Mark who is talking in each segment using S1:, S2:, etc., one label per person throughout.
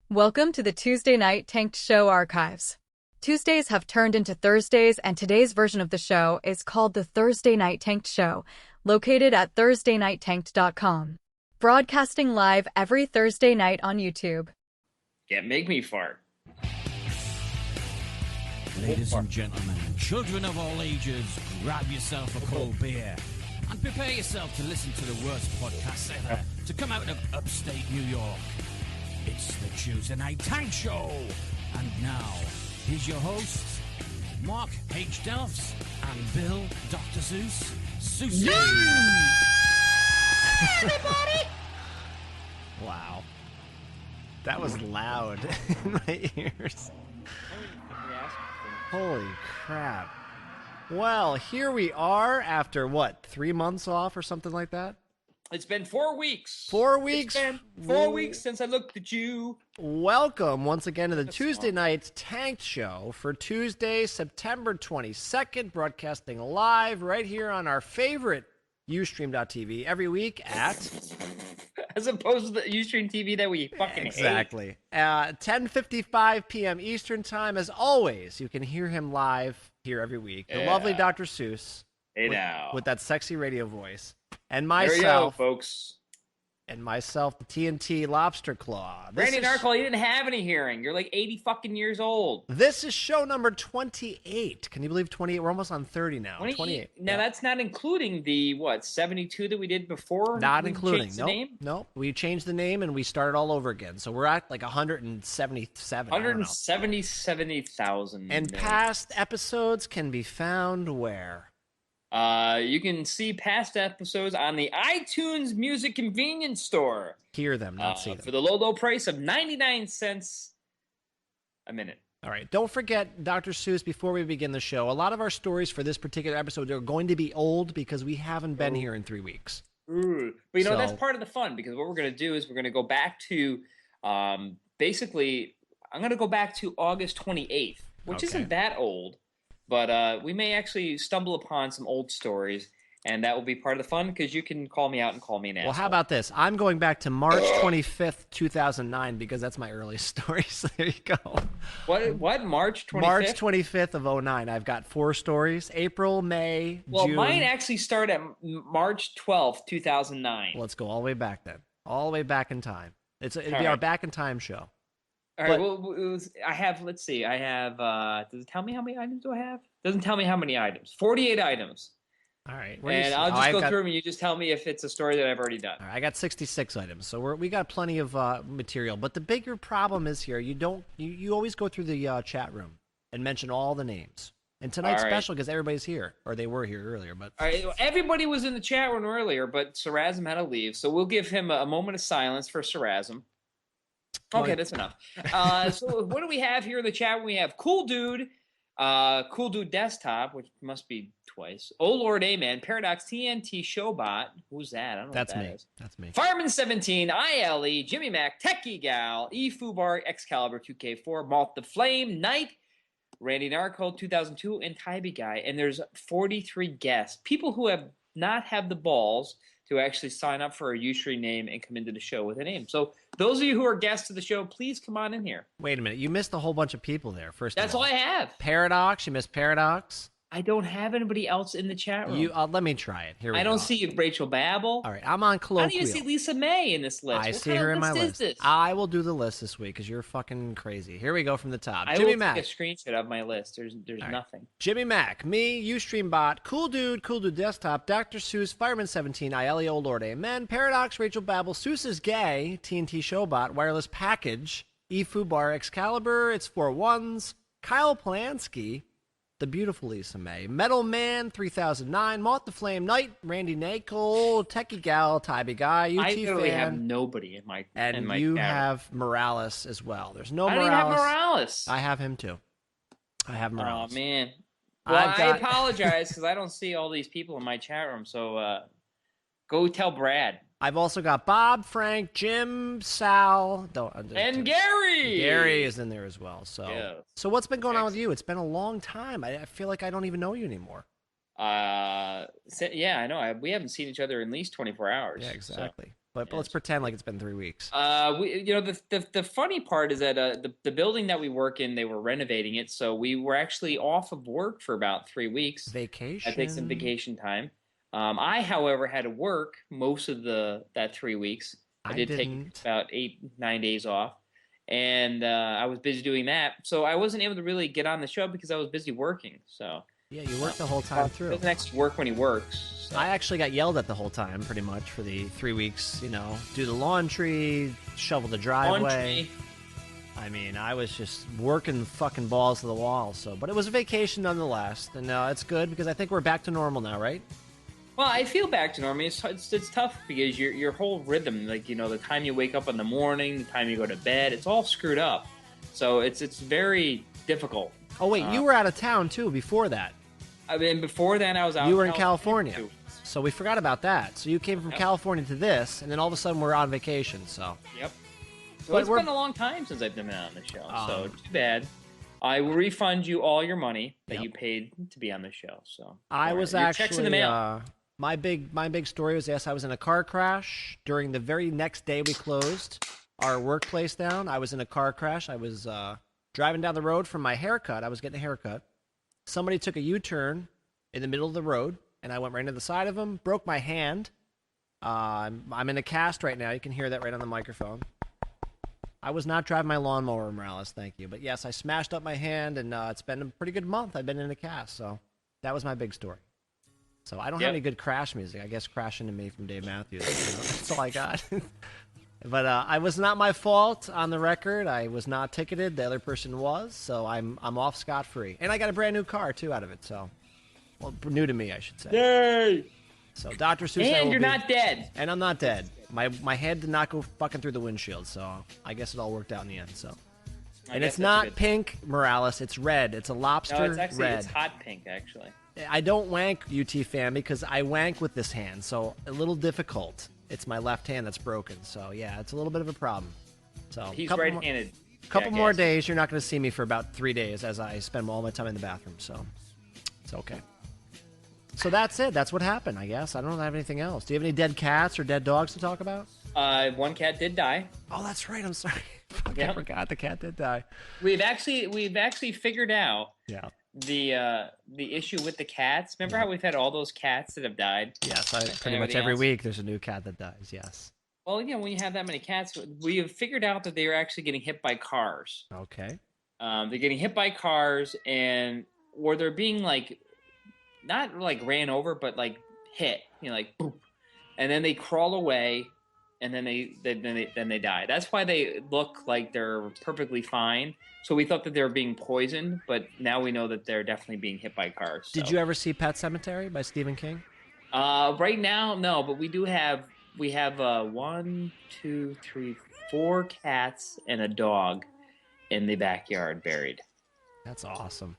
S1: Welcome to the Tuesday Night Tanked Show archives. Tuesdays have turned into Thursdays, and today's version of the show is called the Thursday Night Tanked Show, located at ThursdayNightTanked.com. Broadcasting live every Thursday night on YouTube.
S2: Can't make me fart.
S3: Ladies and gentlemen, children of all ages, grab yourself a cold beer and prepare yourself to listen to the worst podcast ever to come out of upstate New York. It's the Tuesday Night Tank Show. And now, here's your hosts, Mark H. Delfs and Bill Dr. Zeus. Zeus.
S2: Yeah! Everybody!
S4: Wow. That was loud in my ears. Holy crap. Well, here we are after, 3 months off or something like that?
S2: It's been 4 weeks.
S4: 4 weeks?
S2: It's been 4 weeks since I looked at you.
S4: Welcome once again to the Tuesday Night Tanked Show for Tuesday, September 22nd, broadcasting live right here on our favorite Ustream.tv every week at...
S2: As opposed to the Ustream TV that we fucking hate.
S4: Exactly. 10:55 p.m. Eastern Time. As always, you can hear him live here every week. The lovely Dr. Seuss.
S2: Hey now.
S4: With that sexy radio voice. And
S2: There you go,
S4: myself,
S2: folks.
S4: the TNT lobster claw.
S2: Randy Narkel, you didn't have any hearing. You're like 80 fucking years old.
S4: This is show number 28. Can you believe 28? We're almost on 30 now. 28.
S2: Now, that's not including the, 72 that we did before?
S4: Not
S2: we
S4: including.
S2: changed the name?
S4: Nope. We changed the name and we started all over again. So we're at like 177.
S2: 170,000.
S4: And past episodes can be found where?
S2: You can see past episodes on the iTunes Music Convenience Store.
S4: Hear them, not see them.
S2: For the low price of 99 cents a minute.
S4: All right. Don't forget, Dr. Seuss, before we begin the show, a lot of our stories for this particular episode are going to be old because we haven't been here in 3 weeks.
S2: Ooh. But, that's part of the fun, because what we're going to do is we're going to go back to, basically, I'm going to go back to August 28th, which isn't that old. But we may actually stumble upon some old stories, and that will be part of the fun, because you can call me out and call me an asshole.
S4: Well, how about this? I'm going back to March 25th, 2009, because that's my earliest story, so there you go.
S2: What? March 25th?
S4: March 25th of 09. I've got 4 stories. April, May, June.
S2: Mine actually start at March 12th, 2009.
S4: Let's go all the way back then. All the way back in time. It'll be our back in time show.
S2: All right, I have, let's see, does it tell me how many items do I have? Doesn't tell me how many items. 48 items.
S4: All right.
S2: And I'll just go through them and you just tell me if it's a story that I've already done.
S4: All right, I got 66 items, so we got plenty of material. But the bigger problem is here, you always go through the chat room and mention all the names. And tonight's special because everybody's here, or they were here earlier. But
S2: all right, everybody was in the chat room earlier, but Sarasm had to leave, so we'll give him a moment of silence for Sarasm. Okay, that's enough. So what do we have here in the chat? We have Cooldude, Cooldude Desktop, which must be twice. Oh Lord, Amen, Paradox, TNT, Showbot. Who's that? I don't know what that is.
S4: That's me.
S2: Fireman 17, iEllie, Jimmy Mac, Techie Gal, E-Fubar, Excalibur 2K4, Malt the Flame, Knight, Randy Narkel 2002, and TybeeGuy. And there's 43 guests, people who have not had the balls to actually sign up for a Ustream name and come into the show with a name. So those of you who are guests of the show, please come on in here.
S4: Wait a minute. You missed a whole bunch of people there.
S2: That's all I have.
S4: Paradox. You missed Paradox.
S2: I don't have anybody else in the chat room.
S4: Let me try it. Here we go.
S2: I don't see Rachel Babel.
S4: All right. I'm on colloquial.
S2: I don't even see Lisa May in this list.
S4: I
S2: what
S4: see
S2: kind
S4: her
S2: of
S4: in my list.
S2: Is this?
S4: I will do the list this week because you're fucking crazy. Here we go from the top.
S2: I
S4: Jimmy
S2: will
S4: Mac.
S2: take a screenshot of my list. There's nothing.
S4: Jimmy Mac, me, Ustreambot, Cooldude Desktop, Dr. Seuss, Fireman 17, iEllie, Oh Lord, Amen, Paradox, Rachel Babel, Seuss is Gay, TNT Showbot, Wireless Package, E-Fubar, Excalibur, It's 4 Ones, Kyle Plansky, the beautiful Lisa May, Metal Man 3009, Malt the Flame Knight, Randy Narkel, Techie Gal, TybeeGuy, UT
S2: I literally
S4: Fan,
S2: have nobody in my
S4: and
S2: in
S4: you
S2: my
S4: have Morales as well. There's no
S2: I don't
S4: Morales.
S2: even have Morales.
S4: I have him too. I have Morales.
S2: Oh man. Well, I apologize because I don't see all these people in my chat room. So go tell Brad.
S4: I've also got Bob, Frank, Jim, Sal,
S2: and Gary.
S4: Gary is in there as well. So,
S2: Yeah.
S4: So what's been going on with you? It's been a long time. I feel like I don't even know you anymore.
S2: Yeah, I know. We haven't seen each other in at least 24 hours.
S4: Yeah, exactly.
S2: So.
S4: But let's pretend like it's been 3 weeks.
S2: The funny part is that the building that we work in, they were renovating it, so we were actually off of work for about 3 weeks.
S4: Vacation.
S2: I take some vacation time. I, however, had to work most of that 3 weeks. I did take about 8-9 days off, and I was busy doing that, so I wasn't able to really get on the show because I was busy working. So
S4: yeah, you worked the whole time through.
S2: Doesn't actually work when he works. So.
S4: I actually got yelled at the whole time, pretty much, for the 3 weeks. Do the laundry, shovel the driveway. I mean, I was just working fucking balls to the wall. But it was a vacation nonetheless, and it's good because I think we're back to normal now, right?
S2: Well, I feel back to normal. It's tough because your whole rhythm, like, the time you wake up in the morning, the time you go to bed, it's all screwed up. So it's very difficult.
S4: Oh, wait, you were out of town, too, before that.
S2: I mean, before that, I was out.
S4: You were in California. So we forgot about that. So you came from California to this, and then all of a sudden we're on vacation, so.
S2: Yep. Well, it's been a long time since I've been on the show, so too bad. I will refund you all your money that you paid to be on the show. So
S4: I was actually
S2: checks in the mail.
S4: My big story was, yes, I was in a car crash during the very next day we closed our workplace down. I was in a car crash. I was driving down the road from my haircut. I was getting a haircut. Somebody took a U-turn in the middle of the road, and I went right into the side of him, broke my hand. I'm in a cast right now. You can hear that right on the microphone. I was not driving my lawnmower, Morales, thank you. But yes, I smashed up my hand, and it's been a pretty good month. I've been in a cast, so that was my big story. So I don't have any good crash music. I guess Crash Into Me from Dave Matthews. That's all I got. But I was not my fault on the record. I was not ticketed. The other person was, so I'm off scot-free. And I got a brand new car, too, out of it. So, well, new to me, I should say.
S2: Yay!
S4: So Dr. Seuss.
S2: And you're not dead.
S4: And I'm not dead. My head did not go fucking through the windshield, so I guess it all worked out in the end. So, and it's not pink, Morales. It's red. It's a lobster red.
S2: It's hot pink, actually.
S4: I don't wank, UT fan, because I wank with this hand, so a little difficult. It's my left hand that's broken, so yeah, it's a little bit of a problem. So
S2: he's right-handed.
S4: Couple more days, you're not going to see me for about 3 days as I spend all my time in the bathroom, so it's okay. So that's it. That's what happened, I guess. I don't have anything else. Do you have any dead cats or dead dogs to talk about?
S2: One cat did die.
S4: Oh, that's right. I'm sorry. I forgot the cat did die.
S2: We've actually figured out.
S4: Yeah.
S2: The issue with the cats. Remember how we've had all those cats that have died?
S4: Yes, pretty much every week there's a new cat that dies. Yes.
S2: Well, when you have that many cats, we have figured out that they are actually getting hit by cars.
S4: Okay.
S2: They're getting hit by cars, or they're being not ran over, but hit. Boop, and then they crawl away, and then they die. That's why they look like they're perfectly fine. So we thought that they were being poisoned, but now we know that they're definitely being hit by cars. So.
S4: Did you ever see Pet Sematary by Stephen King?
S2: Right now, no, but we have 1, 2, 3, 4 cats and a dog in the backyard buried.
S4: That's awesome.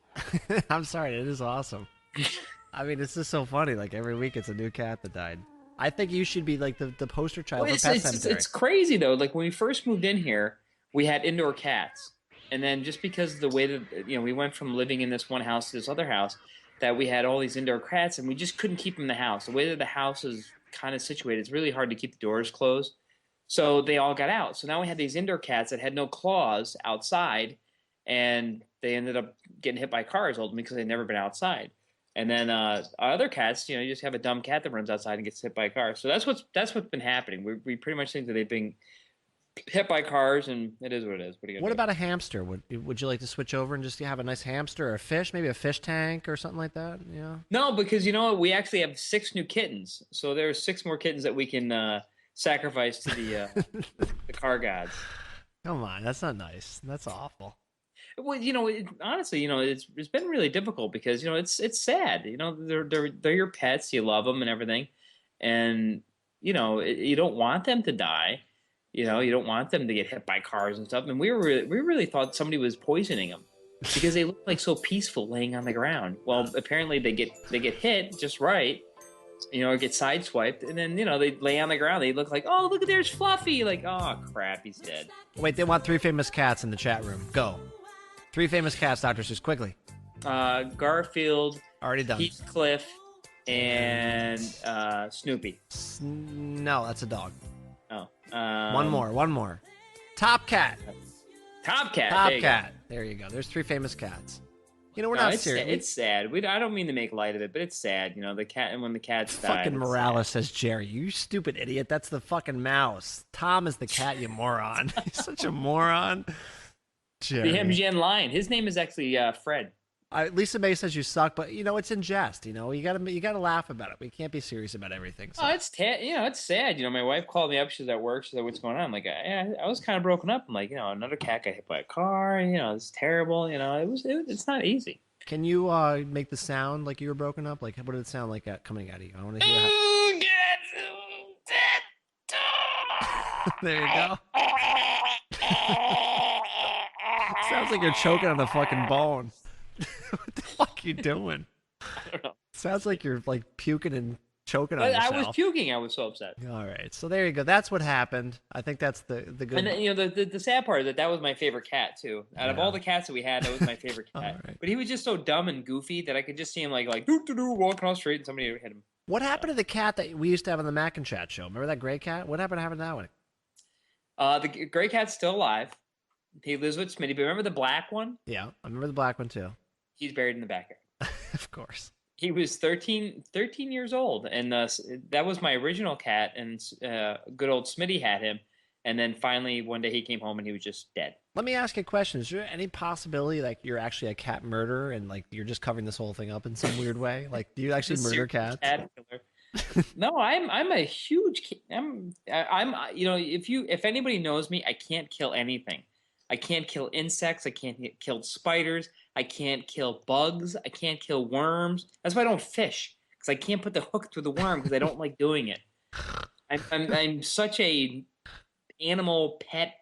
S4: I'm sorry, it is awesome. I mean, it's just so funny. Every week it's a new cat that died. I think you should be the poster child for Pet Sematary.
S2: It's crazy, though. When we first moved in here, we had indoor cats. And then just because of the way that, we went from living in this one house to this other house, that we had all these indoor cats, and we just couldn't keep them in the house. The way that the house is kind of situated, it's really hard to keep the doors closed. So they all got out. So now we had these indoor cats that had no claws outside, and they ended up getting hit by cars ultimately because they'd never been outside. And then other cats, you just have a dumb cat that runs outside and gets hit by a car. So that's what's been happening. We pretty much think that they've been hit by cars, and it is what it is. What
S4: about a hamster? Would you like to switch over and just have a nice hamster or a fish, maybe a fish tank or something like that? Yeah.
S2: No, because we actually have 6 new kittens, so there's 6 more kittens that we can sacrifice to the the car gods.
S4: Come on, that's not nice. That's awful.
S2: Well, honestly, it's been really difficult because it's sad. They're your pets. You love them and everything, and you don't want them to die. You don't want them to get hit by cars and stuff. And we really thought somebody was poisoning them because they look so peaceful laying on the ground. Well, apparently they get hit just right, or get sideswiped, and then they lay on the ground. They look oh, look, there's Fluffy. Oh crap, he's dead.
S4: Wait, they want 3 famous cats in the chat room. Go. 3 famous cats, Dr. Seuss, quickly.
S2: Garfield.
S4: Already done.
S2: Heathcliff and Snoopy.
S4: No, that's a dog.
S2: Oh,
S4: One more. Top cat.
S2: Top cat.
S4: Top
S2: there you
S4: cat.
S2: Go.
S4: There you go. There's 3 famous cats. You know, we're
S2: No,
S4: not
S2: it's
S4: serious.
S2: It's sad. I don't mean to make light of it, but it's sad. You know, the cat, and when the cats die.
S4: Fucking Morales, says Jerry. You stupid idiot. That's the fucking mouse. Tom is the cat, you moron. He's such a moron. Jerry.
S2: The MGN line. His name is actually Fred.
S4: Lisa May says you suck, but you know it's in jest. You know you gotta laugh about it. We can't be serious about everything. So.
S2: Oh, it's it's sad. You know, my wife called me up. She's at work. She's like, "What's going on?" I'm like, I was kind of broken up. I'm like, another cat got hit by a car. It's terrible. It's not easy.
S4: Can you make the sound like you were broken up? Like, what did it sound like coming out of you? I want to hear. There you go. Sounds like you're choking on the fucking bone. What the fuck are you doing?
S2: I don't know.
S4: Sounds like you're like puking and choking on yourself.
S2: I was puking. I was so upset.
S4: All right, so there you go. That's what happened. I think that's the good.
S2: And then, the sad part is that was my favorite cat too. Out of all the cats that we had, that was my favorite cat.
S4: Right.
S2: But he was just so dumb and goofy that I could just see him like doo doo doo walking on the street and somebody would hit him.
S4: What happened to the cat that we used to have on the Mac and Chat show? Remember that gray cat? What happened to that one?
S2: The gray cat's still alive. He lives with Smitty. But remember the black one?
S4: Yeah, I remember the black one too.
S2: He's buried in the backyard.
S4: Of course.
S2: He was 13 years old, and that was my original cat, and good old Smitty had him, and then finally one day he came home and he was just dead.
S4: Let me ask you a question. Is there any possibility like you're actually a cat murderer and like you're just covering this whole thing up in some weird way? Like, do you actually murder cats?
S2: Cat killer. No, I'm a huge. I'm if anybody knows me, I can't kill anything. I can't kill insects. I can't kill spiders. I can't kill bugs. I can't kill worms. That's why I don't fish, because I can't put the hook through the worm because I don't like doing it. I'm such a animal pet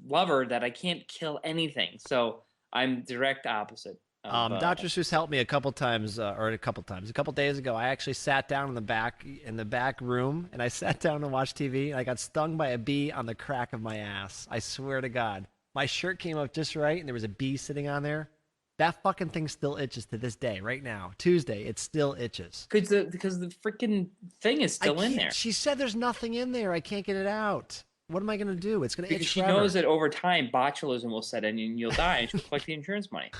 S2: lover that I can't kill anything. So I'm direct opposite.
S4: Dr. Seuss helped me a couple days ago. I actually sat down in the back room, and I sat down to watch TV, and I got stung by a bee on the crack of my ass. I swear to God. My shirt came up just right, and there was a bee sitting on there. That fucking thing still itches to this day, right now. Tuesday, it still itches.
S2: Because the freaking thing is still in there.
S4: She said there's nothing in there. I can't get it out. What am I going to do? It's going to itch
S2: Because she
S4: forever.
S2: knows that over time, botulism will set in and you'll die, and she'll collect the insurance money.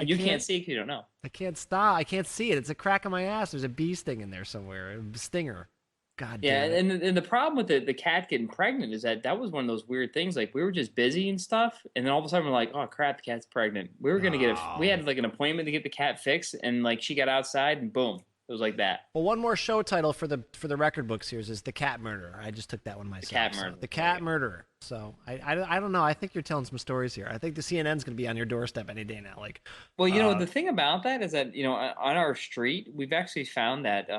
S2: You can't see it because you don't know.
S4: I can't stop. I can't see it. It's a crack on my ass. There's a bee sting in there somewhere. A stinger. God damn it.
S2: And the problem with the cat getting pregnant is that was one of those weird things. Like, we were just busy and stuff, and then all of a sudden we're like, oh crap, the cat's pregnant. We were gonna we had like an appointment to get the cat fixed, and like she got outside and boom, it was like that.
S4: Well, one more show title for the record book series is The Cat Murderer. I just took that one myself.
S2: The Cat Murderer.
S4: The Cat Murderer. So I don't know. I think you're telling some stories here. I think the CNN's gonna be on your doorstep any day now. Like,
S2: well, the thing about that is that on our street we've actually found that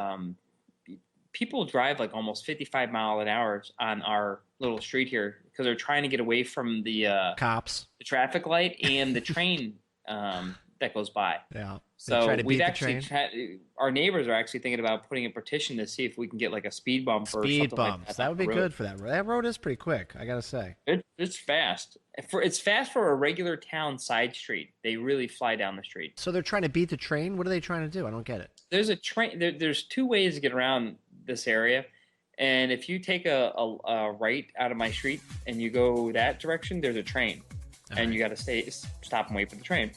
S2: people drive like almost 55 miles an hour on our little street here because they're trying to get away from the
S4: cops,
S2: the traffic light, and the train that goes by.
S4: Yeah.
S2: So we've actually our neighbors are actually thinking about putting a petition to see if we can get like a speed bump or something
S4: speed bumps.
S2: Like
S4: that would be good for that road. That road is pretty quick, I gotta say.
S2: It's fast. It's fast for a regular town side street. They really fly down the street.
S4: So they're trying to beat the train. What are they trying to do? I don't get it.
S2: There's a train. There's two ways to get around this area, and if you take a right out of my street and you go that direction, there's a train, and you got to stop and wait for the train.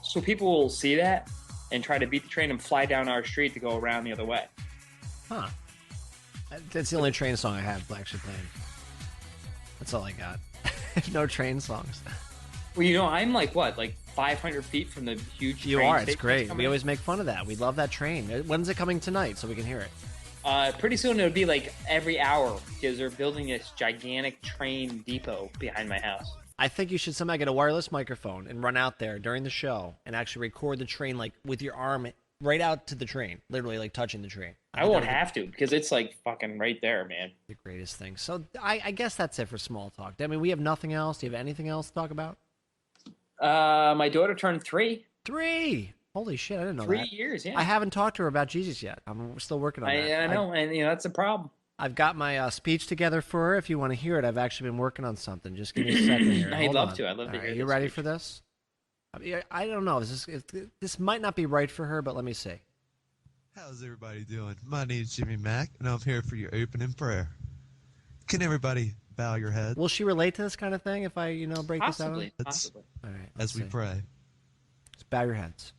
S2: So people will see that and try to beat the train and fly down our street to go around the other way.
S4: Huh. That's the only train song I have actually playing. That's all I got. No train songs.
S2: Well, I'm like 500 feet from the huge train.
S4: You are. It's great. We always make fun of that. We love that train. When's it coming tonight so we can hear it?
S2: Pretty soon it'll be like every hour because they're building this gigantic train depot behind my house.
S4: I think you should somehow get a wireless microphone and run out there during the show and actually record the train like with your arm right out to the train, literally like touching the train.
S2: I won't have to because it's like fucking right there, man.
S4: The greatest thing. So I guess that's it for small talk. I mean, we have nothing else. Do you have anything else to talk about?
S2: My daughter turned 3.
S4: 3. Holy shit, I didn't know
S2: 3
S4: that.
S2: years, yeah.
S4: I haven't talked to her about Jesus yet. I'm still working on that.
S2: I know, and that's a problem.
S4: I've got my speech together for her. If you want to hear it, I've actually been working on something. Just give me a second here.
S2: I'd love to. I'd love to hear
S4: it.
S2: it.
S4: You ready for this? I don't know. This might not be right for her, but let me see.
S5: How's everybody doing? My name is Jimmy Mack, and I'm here for your opening prayer. Can everybody bow your head
S4: Will she relate to this kind of thing if I, break
S2: Possibly.
S4: this out?
S2: Possibly.
S4: All right.
S5: as we pray?
S4: Just bow your heads.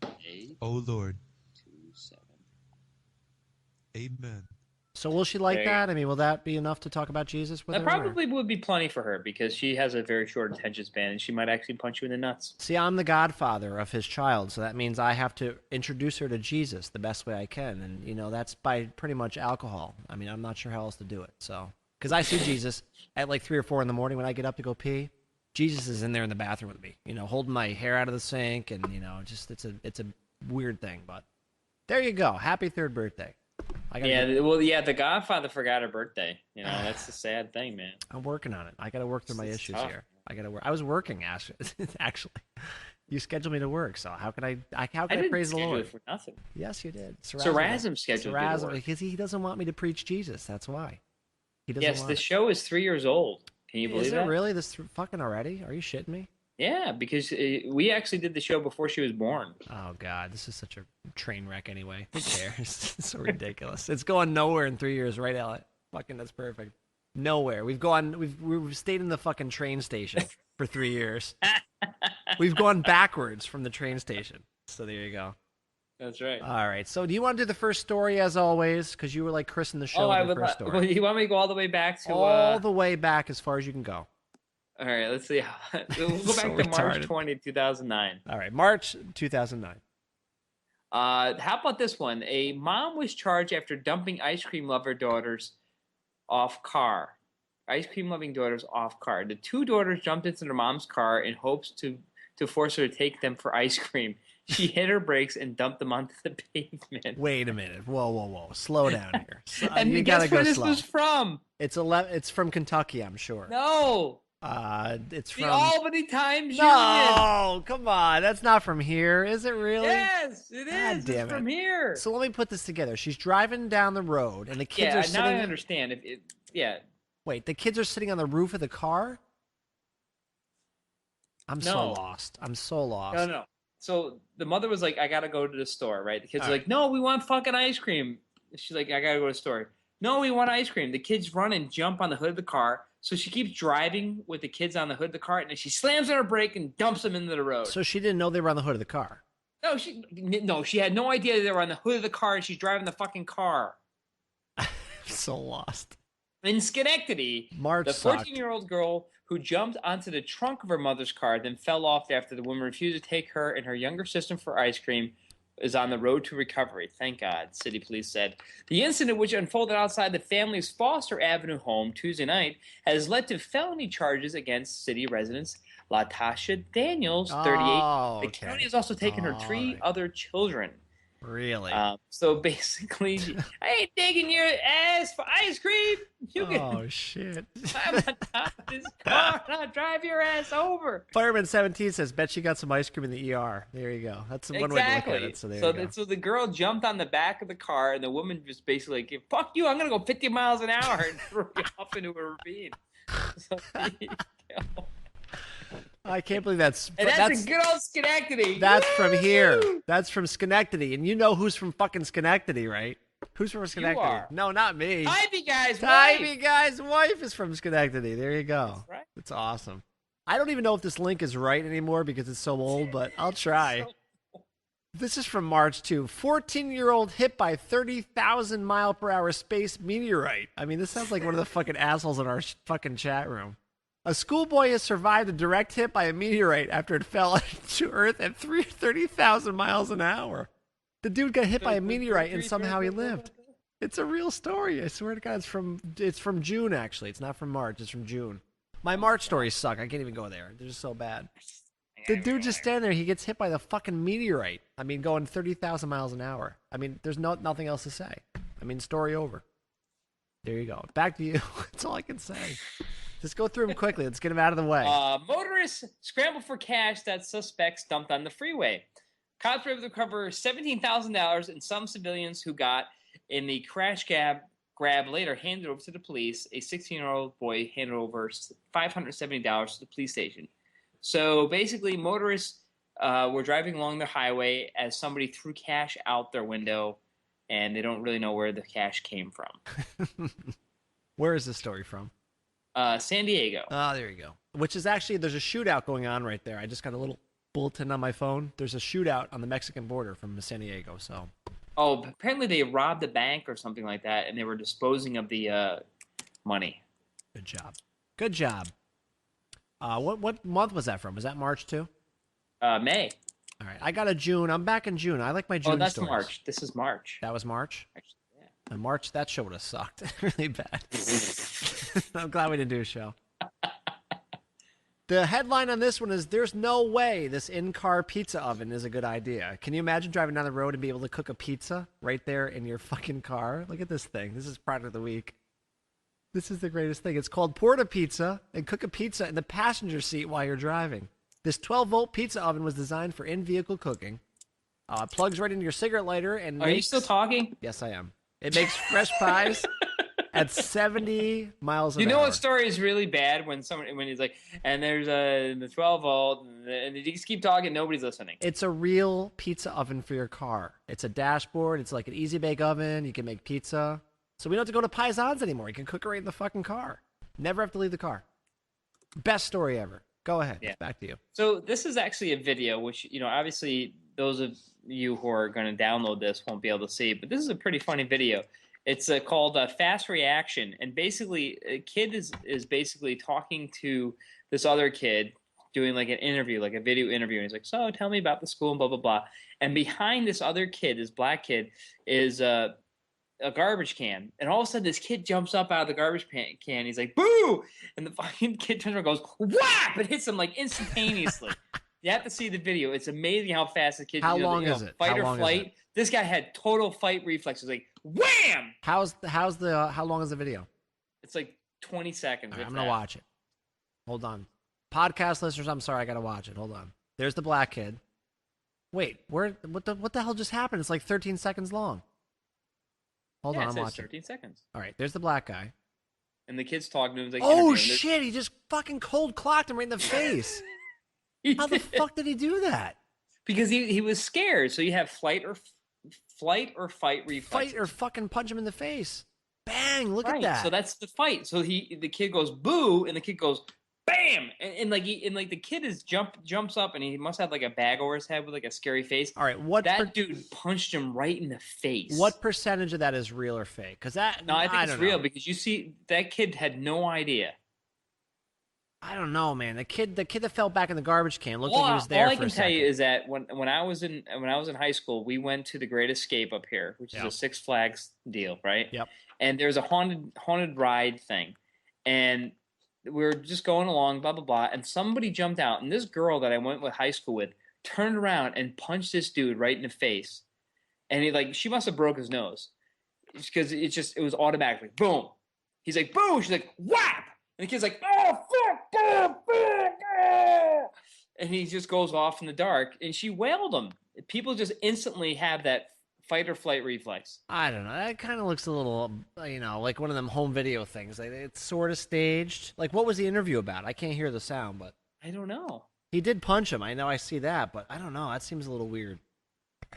S2: 8,
S5: Oh Lord,
S2: 2, 7.
S5: amen.
S4: So will she like
S2: There you
S4: that? I mean, will that be enough to talk about Jesus with
S2: That
S4: her? or-
S2: probably would be plenty for her because she has a very short attention span and she might actually punch you in the nuts.
S4: See, I'm the godfather of his child, so that means I have to introduce her to Jesus the best way I can. And, that's by pretty much alcohol. I mean, I'm not sure how else to do it. So, because I see Jesus at like 3 or 4 in the morning when I get up to go pee. Jesus is in there in the bathroom with me, holding my hair out of the sink. And, just it's a weird thing. But there you go. Happy 3rd birthday.
S2: The Godfather forgot her birthday. That's the sad thing, man.
S4: I'm working on it. I got to work through my
S2: It's
S4: issues
S2: tough.
S4: here. I got to work. I was working, actually. You scheduled me to work, so how can I
S2: didn't
S4: praise the
S2: schedule
S4: Lord?
S2: it for nothing.
S4: Yes, you did.
S2: Sarazam scheduled you to work.
S4: because he doesn't want me to preach Jesus. That's why. He doesn't
S2: Yes,
S4: want
S2: the
S4: it.
S2: show is 3 years old. Can you believe
S4: Is it
S2: that?
S4: really this fucking already? Are you shitting me?
S2: Yeah, because we actually did the show before she was born.
S4: Oh God, this is such a train wreck. Anyway, who cares? It's so ridiculous. It's going nowhere in 3 years, right, Elliot? Fucking, that's perfect. Nowhere. We've stayed in the fucking train station for 3 years. We've gone backwards from the train station. So there you go.
S2: That's right.
S4: All right. So do you want to do the first story as always? Because you were like Chris in the show.
S2: I
S4: with
S2: would.
S4: the first story.
S2: Well, you want me to go all the way back to?
S4: All the way back as far as you can go.
S2: All right. Let's see. We'll go
S4: So
S2: back to March
S4: retarded.
S2: 20, 2009.
S4: All right. March 2009.
S2: How about this one? A mom was charged after dumping ice cream lover daughters off car. Ice cream loving daughters off car. The 2 daughters jumped into their mom's car in hopes to force her to take them for ice cream. She hit her brakes and dumped them onto the pavement.
S4: Wait a minute. Whoa. Slow down here.
S2: And
S4: you
S2: guess
S4: gotta go
S2: where this
S4: slow.
S2: was from?
S4: It's from Kentucky, I'm sure.
S2: No.
S4: It's
S2: The
S4: from
S2: Albany Times Union.
S4: No, come on. That's not from here, is it really?
S2: Yes, it
S4: God
S2: is.
S4: damn
S2: It's from here.
S4: So let me put this together. She's driving down the road, and the kids are
S2: now I
S4: sitting.
S2: understand. Yeah.
S4: Wait, the kids are sitting on the roof of the car. I'm so
S2: No.
S4: lost. I'm so lost.
S2: No. So the mother was like, I gotta go to the store, right? The kids
S4: All
S2: are
S4: right.
S2: like, no, we want fucking ice cream. She's like, I gotta go to the store. No, we want ice cream. The kids run and jump on the hood of the car. So she keeps driving with the kids on the hood of the car, and then she slams on her brake and dumps them into the road.
S4: So she didn't know they were on the hood of the car.
S2: No, she had no idea they were on the hood of the car, and she's driving the fucking car.
S4: I'm so lost.
S2: In Schenectady,
S4: March
S2: the
S4: sucked.
S2: 14-year-old girl who jumped onto the trunk of her mother's car, then fell off after the woman refused to take her and her younger sister for ice cream, is on the road to recovery. Thank God, city police said. The incident, which unfolded outside the family's Foster Avenue home Tuesday night, has led to felony charges against city residents Latasha Daniels, 38.
S4: Oh,
S2: The
S4: okay.
S2: county has also taken her 3
S4: right.
S2: other children.
S4: Really?
S2: So basically, I ain't taking your ass for ice cream. You can
S4: Oh shit.
S2: climb on top of this car and I'll drive your ass over.
S4: Fireman 17 says, bet she got some ice cream in the ER. There you go. That's one way to look at
S2: Exactly.
S4: it. So there you go.
S2: So the girl jumped on the back of the car, and the woman just basically like, "Fuck you! I'm gonna go 50 miles an hour and throw you off into a ravine." So, there you go.
S4: I can't believe that's
S2: And that's a good old Schenectady.
S4: That's from here.
S2: Woo!
S4: That's from Schenectady. And you know who's from fucking Schenectady, right? Who's from Schenectady?
S2: are.
S4: No, not me.
S2: TybeeGuy's wife.
S4: TybeeGuy's wife is from Schenectady. There you go.
S2: That's right.
S4: That's awesome. I don't even know if this link is right anymore because it's so old, but I'll try. This is from March 2. 14-year-old hit by 30,000 mile per hour space meteorite. I mean, this sounds like one of the fucking assholes in our fucking chat room. A schoolboy has survived a direct hit by a meteorite after it fell to Earth at 30,000 miles an hour. The dude got hit by a meteorite and somehow he lived. It's a real story. I swear to God, it's from June, actually. It's not from March. It's from June. My March stories suck. I can't even go there. They're just so bad. The dude just standing there. He gets hit by the fucking meteorite. I mean, going 30,000 miles an hour. I mean, there's nothing else to say. I mean, story over. There you go. Back to you. That's all I can say. Just go through them quickly. Let's get them out of the way.
S2: Motorists scramble for cash that suspects dumped on the freeway. Cops were able to recover $17,000, and some civilians who got in the crash grab later handed over to the police. A 16-year-old boy handed over $570 to the police station. So basically, motorists were driving along the highway as somebody threw cash out their window, and they don't really know where the cash came from.
S4: Where is this story from?
S2: San Diego.
S4: Oh, there you go. Which is actually, there's a shootout going on right there. I just got a little bulletin on my phone. There's a shootout on the Mexican border from San Diego, so.
S2: Oh, apparently they robbed a bank or something like that, and they were disposing of the money.
S4: Good job. Good job. What month was that from? Was that March too?
S2: May.
S4: All right, I got a June. I'm back in June. I like my June
S2: Oh, that's
S4: stories.
S2: March. This is March.
S4: That was March?
S2: Actually, yeah.
S4: And March, that show would have sucked really bad. I'm glad we didn't do a show. The headline on this one is, there's no way this in-car pizza oven is a good idea. Can you imagine driving down the road and be able to cook a pizza right there in your fucking car? Look at this thing. This is product of the week. This is the greatest thing. It's called Porta Pizza, and cook a pizza in the passenger seat while you're driving. This 12-volt pizza oven was designed for in-vehicle cooking. It plugs right into your cigarette lighter and
S2: Are you still talking?
S4: Yes, I am. It makes fresh pies at 70 miles an hour.
S2: You know what story is really bad when he's like, and there's the 12 volt, and you just keep talking, nobody's listening.
S4: It's a real pizza oven for your car. It's a dashboard. It's like an easy bake oven. You can make pizza. So we don't have to go to Paisans anymore. You can cook it right in the fucking car. Never have to leave the car. Best story ever. Go ahead.
S2: Yeah.
S4: It's back to you.
S2: So this is actually a video, which, obviously those of you who are going to download this won't be able to see, but this is a pretty funny video. It's called Fast Reaction, and basically a kid is basically talking to this other kid, doing like an interview, like a video interview, and he's like, so tell me about the school and blah, blah, blah. And behind this other kid, this black kid, is a garbage can, and all of a sudden this kid jumps up out of the garbage can. He's like, boo! And the fucking kid turns around and goes, whap! It hits him like instantaneously. You have to see the video. It's amazing how fast the kid.
S4: How long is it?
S2: Fight
S4: How
S2: or
S4: long is
S2: flight.
S4: it?
S2: This guy had total fight reflexes. Like wham!
S4: How long is the video?
S2: It's like 20 seconds.
S4: All right, I'm gonna watch it. Hold on, podcast listeners. I'm sorry, I gotta watch it. Hold on. There's the black kid. Wait, what the hell just happened? It's like 13 seconds long. Hold on, I'm watching.
S2: 13 seconds.
S4: All right, there's the black guy.
S2: And the kid's talking to him. Like,
S4: oh shit! He just fucking cold clocked him right in the face. How the fuck did he do that?
S2: Because he was scared. So you have flight or fight reflexes.
S4: Fight or fucking punch him in the face. Bang! Look at that.
S2: So that's the fight. So the kid goes boo, and the kid goes bam, and the kid jumps up, and he must have like a bag over his head with like a scary face.
S4: All right,
S2: that dude punched him right in the face.
S4: What percentage of that is real or fake? Because I think
S2: it's real, because you see that kid had no idea.
S4: I don't know, man. The kid that fell back in the garbage can looked like he was there.
S2: All I can tell you is that when I was in high school, we went to the Great Escape up here, which is a Six Flags deal, right?
S4: Yep.
S2: And there's a haunted ride thing, and we were just going along, blah blah blah, and somebody jumped out, and this girl that I went with high school with turned around and punched this dude right in the face, and she must have broke his nose, because it was automatically boom. He's like boom. She's like whap. And the kid's like, oh, fuck, and he just goes off in the dark, and she wailed him. People just instantly have that fight or flight reflex.
S4: I don't know. That kind of looks a little, like one of them home video things. It's sort of staged. Like, what was the interview about? I can't hear the sound, but.
S2: I don't know.
S4: He did punch him. I know, I see that, but I don't know. That seems a little weird.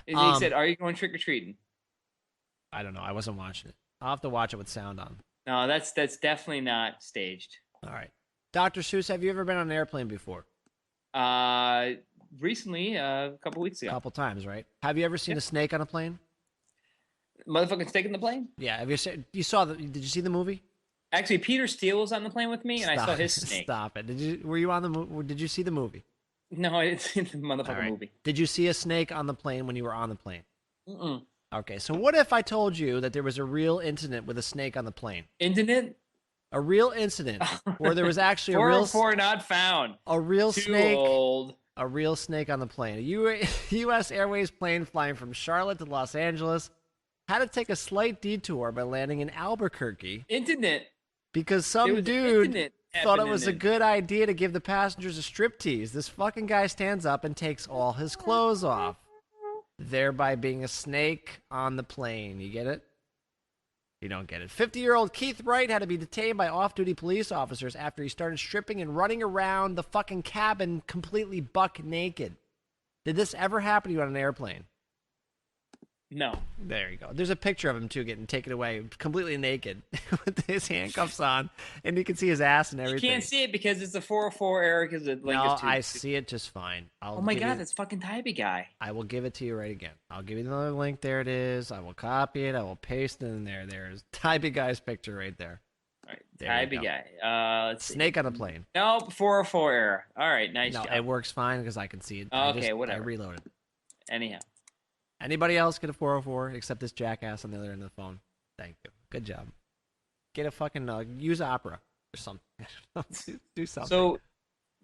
S2: And he said, are you going trick-or-treating?
S4: I don't know. I wasn't watching it. I'll have to watch it with sound on.
S2: No, that's definitely not staged.
S4: All right. Dr. Seuss, have you ever been on an airplane before?
S2: Recently, a couple weeks ago.
S4: A couple times, right? Have you ever seen a snake on a plane?
S2: Motherfucking snake in the plane?
S4: Yeah. Did you see the movie?
S2: Actually, Peter Steele was on the plane with me, and I saw his snake.
S4: Stop it. Were you on the movie? Did you see the movie?
S2: No, I didn't see the motherfucking movie.
S4: Did you see a snake on the plane when you were on the plane?
S2: Mm-mm.
S4: Okay, so what if I told you that there was a real incident with a snake on the plane?
S2: Incident?
S4: A real incident where there was actually a real
S2: 404 not found.
S4: A real
S2: Too
S4: snake.
S2: Old.
S4: A real snake on the plane. A U.S. Airways plane flying from Charlotte to Los Angeles had to take a slight detour by landing in Albuquerque.
S2: Incident.
S4: Because some dude thought it was a good idea to give the passengers a striptease. This fucking guy stands up and takes all his clothes off, thereby being a snake on the plane. You get it? You don't get it. 50-year-old Keith Wright had to be detained by off-duty police officers after he started stripping and running around the fucking cabin completely buck naked. Did this ever happen to you on an airplane?
S2: No.
S4: There you go. There's a picture of him too, getting taken away completely naked with his handcuffs on, and you can see his ass and everything.
S2: You can't see it because it's a 404 error because the link is too.
S4: I see it just fine.
S2: Oh my god, that's fucking TybeeGuy.
S4: I will give it to you right again. I'll give you another link. There it is. I will copy it. I will paste it in there. There's TybeeGuy's picture right there.
S2: All right, TybeeGuy. Let's
S4: Snake on a plane.
S2: No, 404 error. All right, nice job.
S4: It works fine because I can see it.
S2: Okay, whatever.
S4: I reloaded.
S2: Anyhow.
S4: Anybody else get a 404 except this jackass on the other end of the phone? Thank you. Good job. Get a fucking use Opera or something. Do something.
S2: So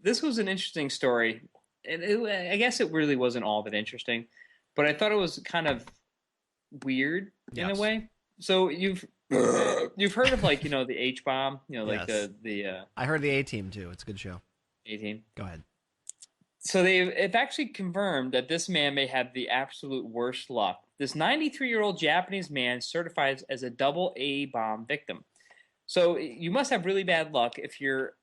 S2: this was an interesting story, and I guess it really wasn't all that interesting, but I thought it was kind of weird in a way. So you've heard of the H bomb, the
S4: I heard the A-Team too. It's a good show.
S2: A-Team.
S4: Go ahead.
S2: So they've actually confirmed that this man may have the absolute worst luck. This 93-year-old Japanese man certified as a double A bomb victim. So you must have really bad luck if you're,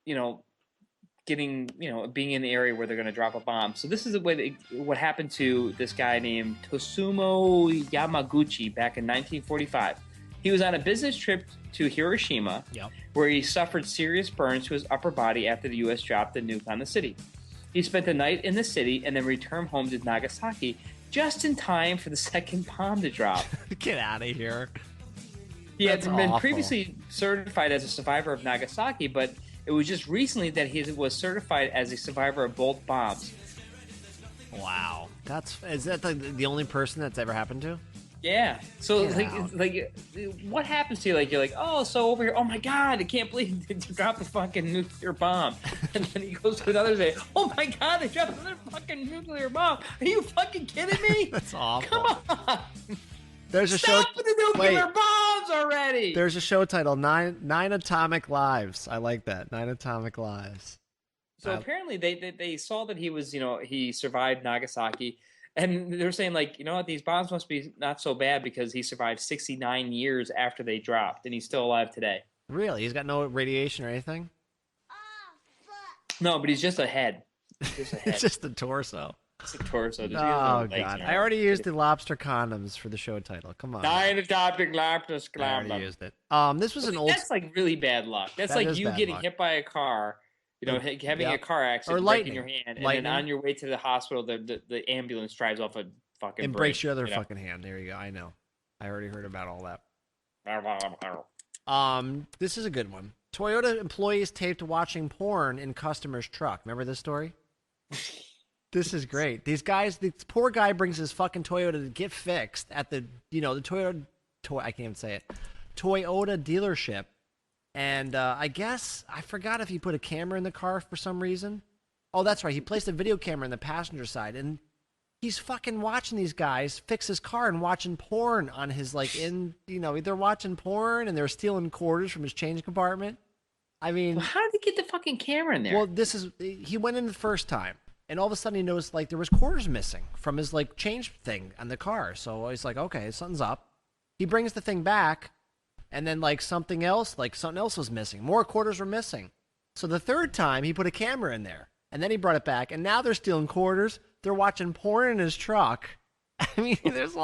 S2: being in the area where they're going to drop a bomb. So this is what happened to this guy named Tosumo Yamaguchi back in 1945. He was on a business trip to Hiroshima, where he suffered serious burns to his upper body after the U.S. dropped the nuke on the city. He spent the night in the city and then returned home to Nagasaki just in time for the second bomb to drop.
S4: Get out of here.
S2: He had been previously certified as a survivor of Nagasaki, but it was just recently that he was certified as a survivor of both bombs.
S4: Wow. Is that the only person that's ever happened to?
S2: Yeah. So what happens to you? You're like, oh, so over here, oh my God, I can't believe they dropped a fucking nuclear bomb. And then he goes to another day, oh my God, they dropped another fucking nuclear bomb. Are you fucking kidding me?
S4: That's awful.
S2: Come on.
S4: There's a
S2: Stop with the nuclear bombs already.
S4: There's a show titled Nine Atomic Lives. I like that. 9 Atomic Lives.
S2: So apparently they saw that he was, he survived Nagasaki. And they're saying, these bombs must be not so bad because he survived 69 years after they dropped, and he's still alive today.
S4: Really? He's got no radiation or anything?
S2: No, but he's just a head.
S4: It's just the torso.
S2: It's a torso.
S4: Oh, God. I already used the lobster condoms for the show title. Come on.
S2: 9 Atomic lobster
S4: I already used it. This was an old...
S2: That's really bad luck. That's like you getting hit by a car... having a car accident,
S4: or
S2: breaking your hand, and then on your way to the hospital, the ambulance drives off a fucking
S4: and breaks your other fucking hand. There you go. I know. I already heard about all that. This is a good one. Toyota employees taped watching porn in customer's truck. Remember this story? This is great. These guys, this poor guy brings his fucking Toyota to get fixed at the Toyota. I can't even say it. Toyota dealership. And I guess, I forgot if he put a camera in the car for some reason. Oh, that's right. He placed a video camera in the passenger side. And he's fucking watching these guys fix his car and watching porn on his, they're watching porn and they're stealing quarters from his change compartment. I mean.
S2: Well, how did he get the fucking camera in there?
S4: Well, he went in the first time. And all of a sudden he noticed, there was quarters missing from his, change thing on the car. So he's like, okay, something's up. He brings the thing back. And then, something else was missing. More quarters were missing. So the third time, he put a camera in there. And then he brought it back. And now they're stealing quarters. They're watching porn in his truck. I mean, there's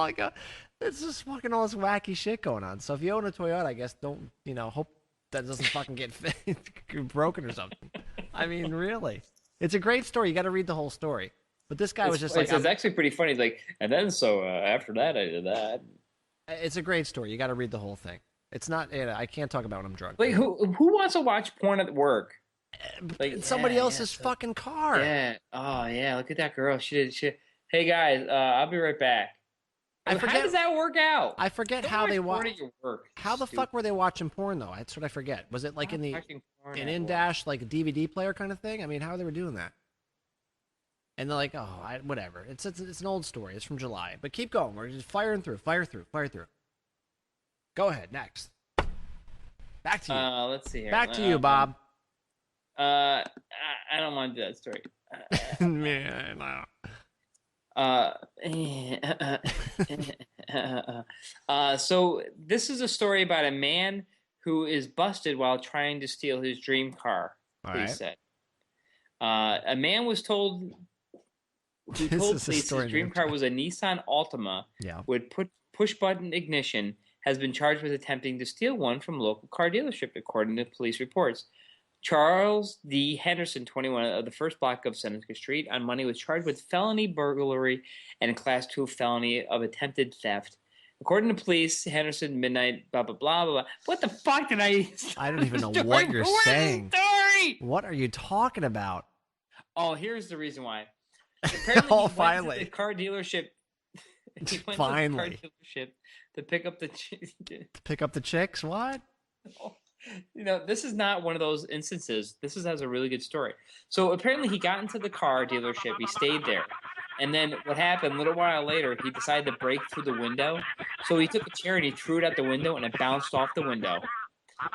S4: it's just fucking all this wacky shit going on. So if you own a Toyota, I guess don't, hope that doesn't fucking get broken or something. I mean, really. It's a great story. You got to read the whole story. But this guy was just
S2: It's actually pretty funny. He's like, and then after that, I did that.
S4: It's a great story. You got to read the whole thing. It's not. I can't talk about when I'm drunk.
S2: Who wants to watch porn at work?
S4: Somebody else's fucking car.
S2: Yeah. Oh yeah. Look at that girl. She did. Hey guys, I'll be right back. How does that work out?
S4: I forget how they watch.
S2: Work.
S4: How the fuck were they watching porn though? That's what I forget. Was it in the in-dash a DVD player kind of thing? I mean, how they were doing that? And they're like, whatever. It's an old story. It's from July. But keep going. We're just fire through. Go ahead, next. Back to you.
S2: Let's see here.
S4: Back to you, Bob.
S2: I don't want to do that story. So this is a story about a man who is busted while trying to steal his dream car. Police said. A man was told who
S4: This
S2: told
S4: is a
S2: police
S4: story
S2: his dream
S4: in
S2: car was a Nissan Altima
S4: Yeah.
S2: with push-button ignition, has been charged with attempting to steal one from a local car dealership, according to police reports. Charles D. Henderson, 21, of the first block of Seneca Street on Monday was charged with felony burglary and a Class 2 felony of attempted theft. According to police, Henderson, midnight, blah, blah, blah, blah, blah. What the fuck did I...
S4: I don't even know what you're saying.
S2: Story?
S4: What are you talking about?
S2: Oh, here's the reason why. Apparently,
S4: Oh,
S2: he
S4: finally.
S2: went to the car dealership. He went
S4: Finally.
S2: to the car dealership to pick up the...
S4: Pick up the chicks? What?
S2: You know, this is not one of those instances. Has a really good story. So apparently he got into the car dealership. He stayed there. And then what happened, a little while later, he decided to break through the window. So he took a chair and he threw it out the window and it bounced off the window.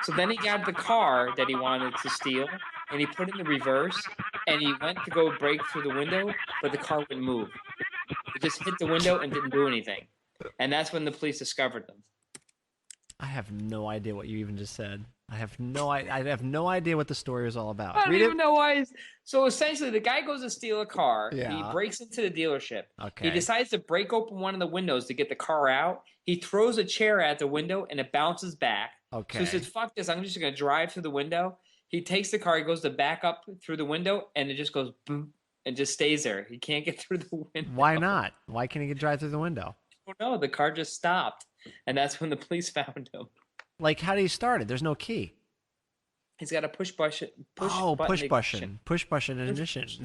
S2: So then he got the car that he wanted to steal and he put it in the reverse and he went to go break through the window, but the car wouldn't move. It just hit the window and didn't do anything. And that's when the police discovered them.
S4: I have no idea what you even just said. I have no idea what the story is all about.
S2: I don't even know why. So essentially, the guy goes to steal a car.
S4: Yeah.
S2: He breaks into the dealership.
S4: Okay.
S2: He decides to break open one of the windows to get the car out. He throws a chair at the window, and it bounces back.
S4: Okay.
S2: So he says, fuck this. I'm just going to drive through the window. He takes the car. He goes to back up through the window, and it just goes boom and just stays there. He can't get through the window.
S4: Why not? Why can't he drive through the window?
S2: I don't know. The car just stopped, and that's when the police found him.
S4: Like, how do you start it? There's no key.
S2: He's got a push button.
S4: Push button ignition.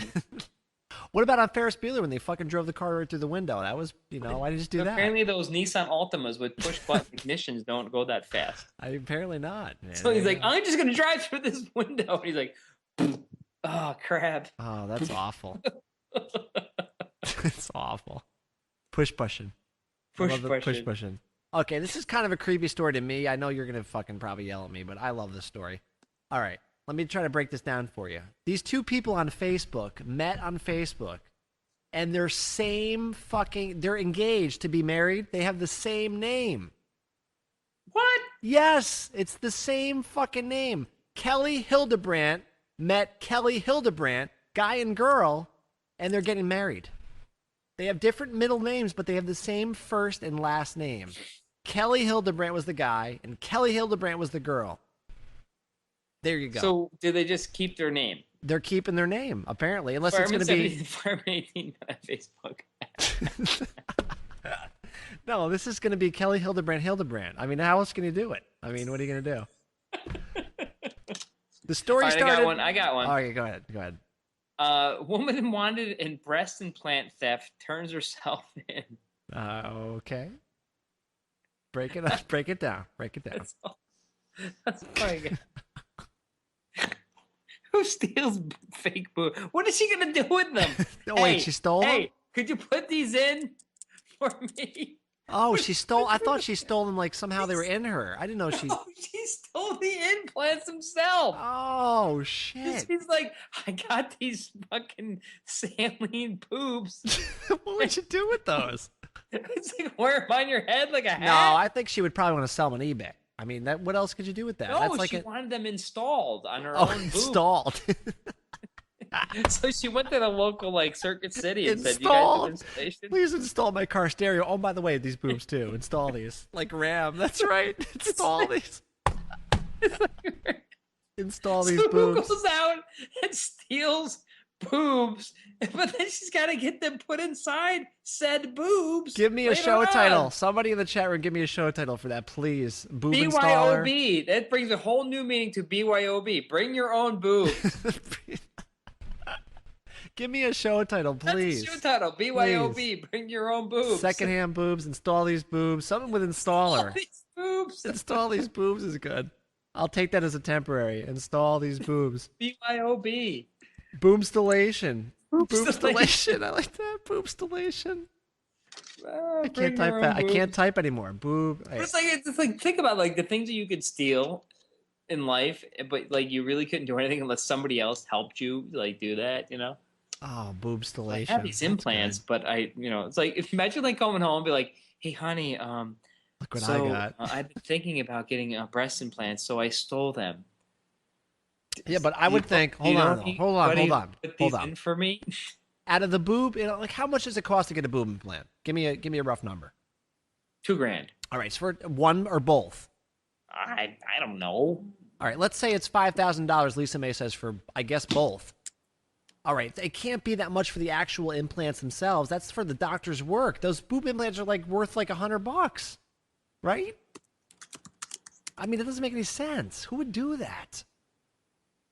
S4: What about on Ferris Bueller when they fucking drove the car right through the window? That was, why did you just do that?
S2: Apparently those Nissan Altimas with push button ignitions don't go that fast.
S4: Apparently not. Man.
S2: So he's like, I'm just going to drive through this window. And he's like, oh, crap.
S4: Oh, that's awful. It's awful. Push button. Push button. Okay, this is kind of a creepy story to me. I know you're going to fucking probably yell at me, but I love this story. All right, let me try to break this down for you. These two people on Facebook met on Facebook, and they're engaged to be married. They have the same name.
S2: What?
S4: Yes, it's the same fucking name. Kelly Hildebrandt met Kelly Hildebrandt, guy and girl, and they're getting married. They have different middle names, but they have the same first and last name. Kelly Hildebrandt was the guy, and Kelly Hildebrandt was the girl. There you go.
S2: So, did they just keep their name?
S4: They're keeping their name, apparently, unless it's going to be...
S2: Fireman 18 on Facebook.
S4: No, this is going to be Kelly Hildebrandt. I mean, how else can you do it? I mean, what are you going to do? The story started...
S2: I got one.
S4: Oh, okay, go ahead.
S2: Woman wanted in breast implant theft turns herself in.
S4: Okay. Break it down. That's all
S2: I got. Who steals fake boobs? What is she gonna do with them?
S4: Oh, wait, she stole them?
S2: Hey, could you put these in for me?
S4: Oh, she stole... I thought she stole them like somehow they were in her. I didn't know she...
S2: No, she stole the implants himself.
S4: Oh, shit.
S2: He's like, I got these fucking saline boobs.
S4: What would you do with those?
S2: It's like, wear them on your head like a hat?
S4: No, I think she would probably want to sell them on eBay. I mean, what else could you do with that?
S2: No,
S4: That's like
S2: she wanted them installed on her own boobs.
S4: Installed.
S2: So she went to the local Circuit City and said, "You guys do installation?
S4: Please install my car stereo. Oh, by the way, these boobs too. Install these like RAM. That's right. Install these. Install these boobs."
S2: Who goes out and steals boobs, but then she's got to get them put inside said boobs.
S4: Give me a show title. Somebody in the chat room, give me a show title for that, please. Boob installer.
S2: BYOB. That brings a whole new meaning to BYOB. Bring your own boobs.
S4: Give me a show title, please.
S2: That's a show title. BYOB. Please. Bring your own boobs.
S4: Secondhand boobs. Install these boobs. Something with installer.
S2: Install these boobs.
S4: Install these boobs is good. I'll take that as a temporary. Install these boobs.
S2: BYOB.
S4: Boomstallation. Boomstallation. I like that. Boomstallation. I can't type that. I can't type anymore. Boob.
S2: It's like think about the things that you could steal in life, but you really couldn't do anything unless somebody else helped you do that,
S4: Oh, boobstallation.
S2: I have these implants, but it's like imagine coming home and be like, "Hey, honey,
S4: look what
S2: I
S4: got.
S2: I've been thinking about getting breast implants, so I stole them."
S4: Yeah, but I would think. Hold on.
S2: Put these in for me.
S4: out of the boob, like how much does it cost to get a boob implant? Give me a rough number.
S2: $2,000.
S4: All right, so for one or both.
S2: I don't know.
S4: All right, let's say it's $5,000. Lisa May says for, I guess, both. All right, it can't be that much for the actual implants themselves. That's for the doctor's work. Those boob implants are like worth like $100, right? I mean, it doesn't make any sense. Who would do that?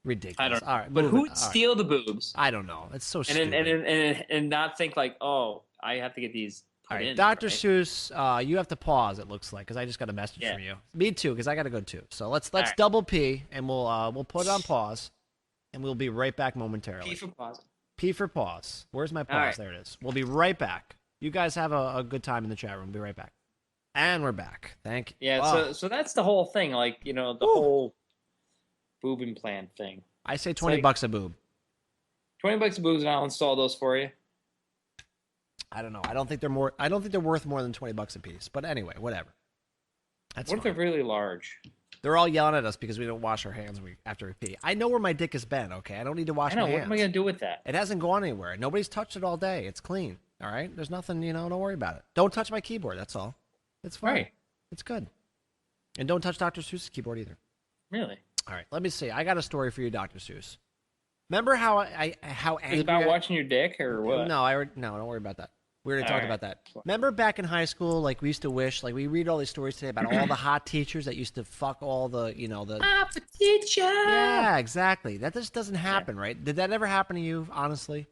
S4: Ridiculous.
S2: I don't know.
S4: All right,
S2: but who would
S4: all
S2: steal the boobs?
S4: I don't know. It's so
S2: And
S4: stupid.
S2: and not think like, oh, I have to get these put
S4: All right,
S2: in.
S4: Dr.
S2: right?
S4: Seuss, you have to pause. It looks like because I just got a message from you. Me too, because I got to go too. So let's
S2: right.
S4: double P and we'll put it on pause, and we'll be right back momentarily.
S2: P for pause.
S4: P for pause. Where's my pause?
S2: right.
S4: There it is. We'll be right back. You guys have a good time in the chat room. We'll be right back. And we're back. Thank you.
S2: Yeah,
S4: Oh,
S2: so that's the whole thing. Like, the whole boob implant thing.
S4: I say $20 a boob.
S2: $20 a boobs, and I'll install those for you.
S4: I don't know. I don't think they're worth more than $20 a piece. But anyway, whatever. That's
S2: What if
S4: fine.
S2: they're really large?
S4: They're all yelling at us because we don't wash our hands after we pee. I know where my dick has been, okay? I don't need to wash
S2: I know.
S4: my
S2: What
S4: hands.
S2: am I going to do with that?
S4: It hasn't gone anywhere. Nobody's touched it all day. It's clean, all right? There's nothing, don't worry about it. Don't touch my keyboard, that's all. It's fine.
S2: Right.
S4: It's good. And don't touch Dr. Seuss's keyboard either.
S2: Really?
S4: All right, let me see. I got a story for you, Dr. Seuss. Remember how how angry
S2: Is it about watching your dick or what?
S4: No, no, don't worry about that. We already
S2: All
S4: talked
S2: right.
S4: about that. Remember back in high school, like we used to wish, like we read all these stories today about all the hot teachers that used to fuck all the, the.
S2: I'm a teacher.
S4: Yeah, exactly. That just doesn't happen, right? Did that ever happen to you, honestly?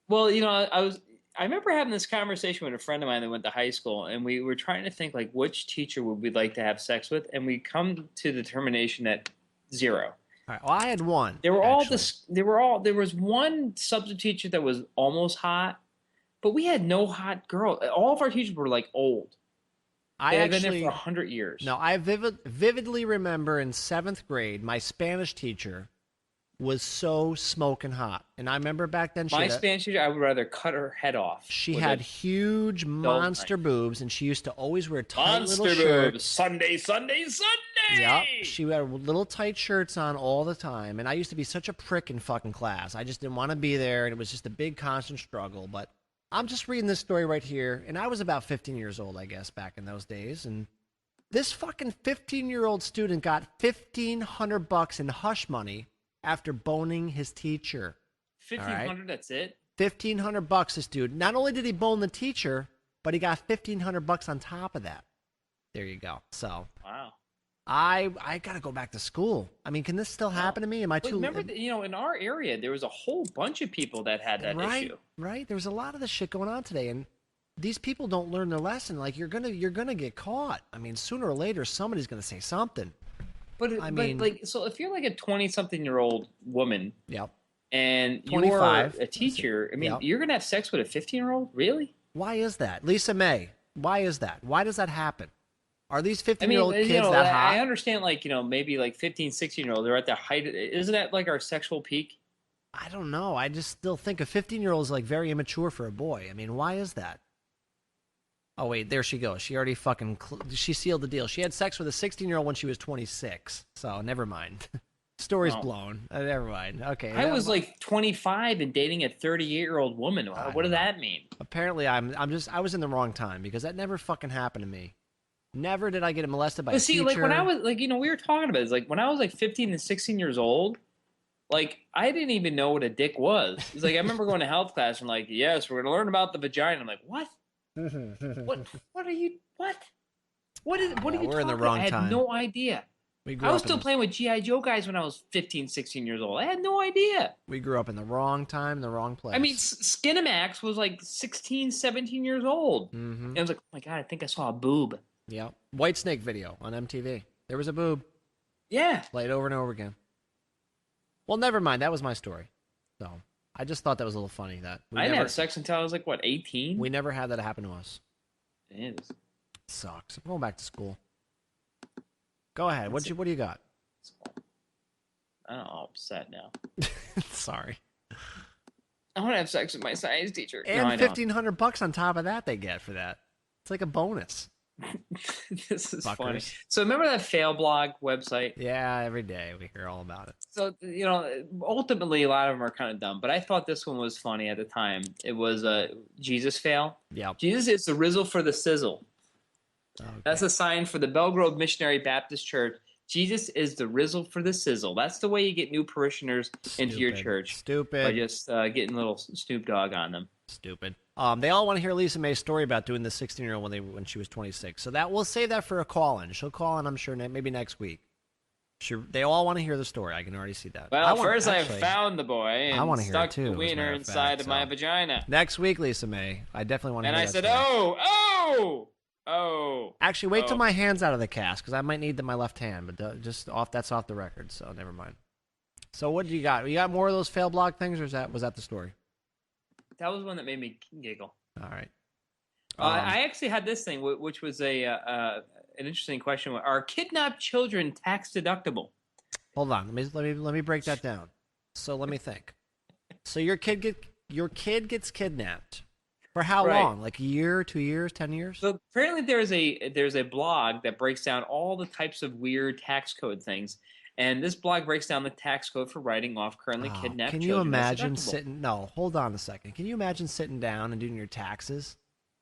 S2: Well, I remember having this conversation with a friend of mine that went to high school, and we were trying to think like which teacher would we like to have sex with, and we come to the determination that 0.
S4: All right. Well, I had one.
S2: They were all
S4: actually.
S2: this. They were all. There was one substitute teacher that was almost hot, but we had no hot girl. All of our teachers were like old.
S4: I
S2: They had
S4: actually
S2: been there for 100 years.
S4: No, I vividly remember in 7th grade, my Spanish teacher was so smoking hot, and I remember back then
S2: My Spanish teacher, I would rather cut her head off.
S4: she
S2: with
S4: had
S2: a
S4: huge monster boobs, and she used to always wear tight
S2: monster
S4: little shirts.
S2: boobs. Sunday, Sunday, Sunday.
S4: Yep, she had little tight shirts on all the time, and I used to be such a prick in fucking class. I just didn't want to be there, and it was just a big constant struggle. But I'm just reading this story right here, and I was about 15 years old, I guess, back in those days, and this fucking 15-year-old student got $1,500 in hush money after boning his teacher.
S2: 1,500. That's it.
S4: $1,500, this dude. Not only did he bone the teacher, but he got $1,500 on top of that. There you go. So
S2: Wow.
S4: I got to go back to school. I mean, can this still happen to me? Am I
S2: But
S4: too?
S2: remember, in our area, there was a whole bunch of people that had that
S4: right,
S2: issue.
S4: right. There's a lot of this shit going on today, and these people don't learn their lesson. Like you're gonna get caught. I mean, sooner or later, somebody's gonna say something.
S2: But
S4: I mean-
S2: like, so if you're like a 20-something-year-old woman
S4: Yep.
S2: and
S4: 25.
S2: you're a teacher, I mean,
S4: Yep.
S2: you're gonna have sex with a 15-year-old? Really?
S4: Why is that, Lisa May? Why is that? Why does that happen? Are these
S2: I mean,
S4: 15-year-old kids that hot?
S2: I understand, like, maybe like 15, 16-year-old, they're at the height. Isn't that like our sexual peak?
S4: I don't know. I just still think a 15-year-old is like very immature for a boy. I mean, why is that? Oh wait, there she goes. She already fucking she sealed the deal. She had sex with a 16-year-old when she was 26. So never mind. Story's
S2: Oh.
S4: blown. Never mind. Okay.
S2: I was like 25 and dating a 38-year-old woman. What does that mean?
S4: Apparently, I was in the wrong time because that never fucking happened to me. Never did I get molested by a
S2: But see,
S4: teacher.
S2: like when I was like, we were talking about it. It's like when I was like 15 and 16 years old, like I didn't even know what a dick was. It's like I remember going to health class and like, yes, we're gonna learn about the vagina. I'm like, what? What are you? What? What are you
S4: we're
S2: talking
S4: in the
S2: about?
S4: wrong
S2: I had
S4: time.
S2: no idea.
S4: We grew
S2: I was
S4: up
S2: still
S4: in,
S2: playing with G.I. Joe guys when I was 15, 16 years old. I had no idea.
S4: we grew up in the wrong time, the wrong place.
S2: I mean, Skinamax was like 16, 17 years old.
S4: Mm-hmm.
S2: And I was like, oh my God, I think I saw a boob.
S4: Yeah. White Snake video on MTV. There was a boob.
S2: Yeah.
S4: Played over and over again. Well, never mind. That was my story. So I just thought that was a little funny that
S2: I didn't have sex until I was like, what, 18?
S4: we never had that happen to us.
S2: It is.
S4: Sucks. I'm going back to school. Go ahead. What do you got?
S2: I'm all upset now.
S4: Sorry.
S2: I want to have sex with my science teacher.
S4: And
S2: no, I don't.
S4: $1,500 on top of that they get for that. It's like a bonus.
S2: This is funny.
S4: Fuckers.
S2: So remember that fail blog website?
S4: Yeah, every day we hear all about it.
S2: So, ultimately a lot of them are kind of dumb, but I thought this one was funny at the time. It was a Jesus fail.
S4: Yep.
S2: Jesus is the rizzle for the sizzle.
S4: Okay.
S2: That's a sign for the Belgrove Missionary Baptist Church. Jesus is the rizzle for the sizzle. That's the way you get new parishioners into your church.
S4: Stupid.
S2: By just getting little Snoop Dogg on them.
S4: Stupid. They all want to hear Lisa May's story about doing the 16-year-old when she was 26. So that we'll save that for a call-in. She'll call in, I'm sure, maybe next week. They all want to hear the story. I can already see that.
S2: Well, first I found the boy and stuck the wiener inside of my vagina.
S4: Next week, Lisa May. I definitely want to hear that.
S2: And I said, oh.
S4: Actually, wait till my hand's out of the cast, because I might need my left hand, but that's off the record, so never mind. So what do you got? You got more of those fail blog things, or was that the story?
S2: That was one that made me giggle.
S4: All right.
S2: I actually had this thing, which was an interesting question. Are kidnapped children tax deductible?
S4: Hold on. Let me break that down. So let me think. So your kid gets kidnapped. For how long? Like a year, 2 years, 10 years?
S2: So apparently there's a blog that breaks down all the types of weird tax code things. And this blog breaks down the tax code for writing off currently kidnapped children.
S4: Can you imagine hold on a second. Can you imagine sitting down and doing your taxes?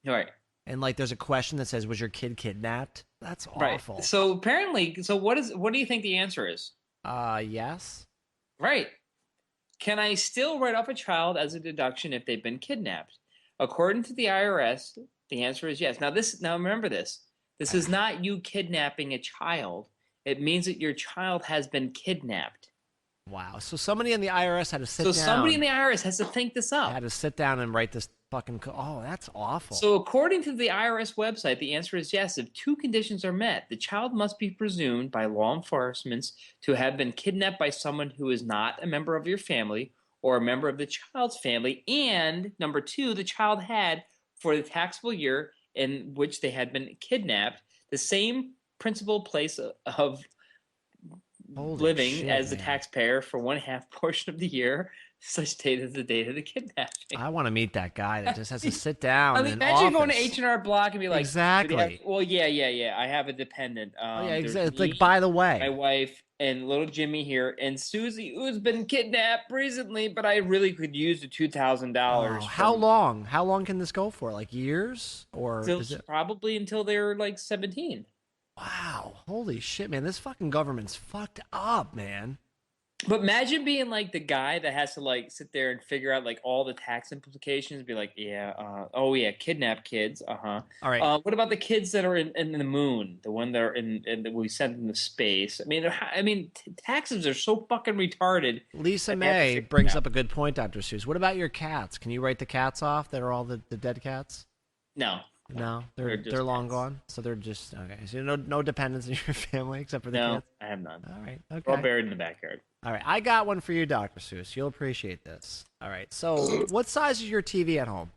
S2: Right.
S4: And there's a question that says, was your kid kidnapped? That's awful.
S2: Right. So apparently, what do you think the answer is?
S4: Yes.
S2: Right. Can I still write off a child as a deduction if they've been kidnapped? According to the IRS, the answer is yes. Now remember this. This is not you kidnapping a child. It means that your child has been kidnapped.
S4: Wow. So somebody in the IRS had to sit down.
S2: So somebody in the IRS has to think this up.
S4: Had to sit down and write this fucking that's awful.
S2: So according to the IRS website, the answer is yes. If two conditions are met, the child must be presumed by law enforcement to have been kidnapped by someone who is not a member of your family or a member of the child's family, and number two, the child had, for the taxable year in which they had been kidnapped, the same principal place of living as the taxpayer for 1/2 portion of the year, such date as the date of the kidnapping.
S4: I want to meet that guy that just has to sit down.
S2: Imagine going to H&R Block and be like,
S4: exactly.
S2: Yeah. I have a dependent.
S4: Exactly. It's like, by the way,
S2: my wife and little Jimmy here and Susie, who's been kidnapped recently, but I really could use the $2,000.
S4: How long? How long can this go for? Like years, or
S2: probably until they're like 17.
S4: Wow. Holy shit, man. This fucking government's fucked up, man.
S2: But imagine being like the guy that has to sit there and figure out all the tax implications. Be like, kidnap kids. All
S4: right.
S2: What about the kids that are in the moon? The one that are that we sent into space. I mean, taxes are so fucking retarded.
S4: Lisa May brings up a good point, Dr. Seuss. What about your cats? Can you write the cats off that are all the dead cats?
S2: No,
S4: they're long gone. So they're just okay. So no dependents in your family except for the kids.
S2: I have none.
S4: All right, okay.
S2: They're all buried in the backyard.
S4: All right, I got one for you, Dr. Seuss. You'll appreciate this. All right, so what size is your TV at home?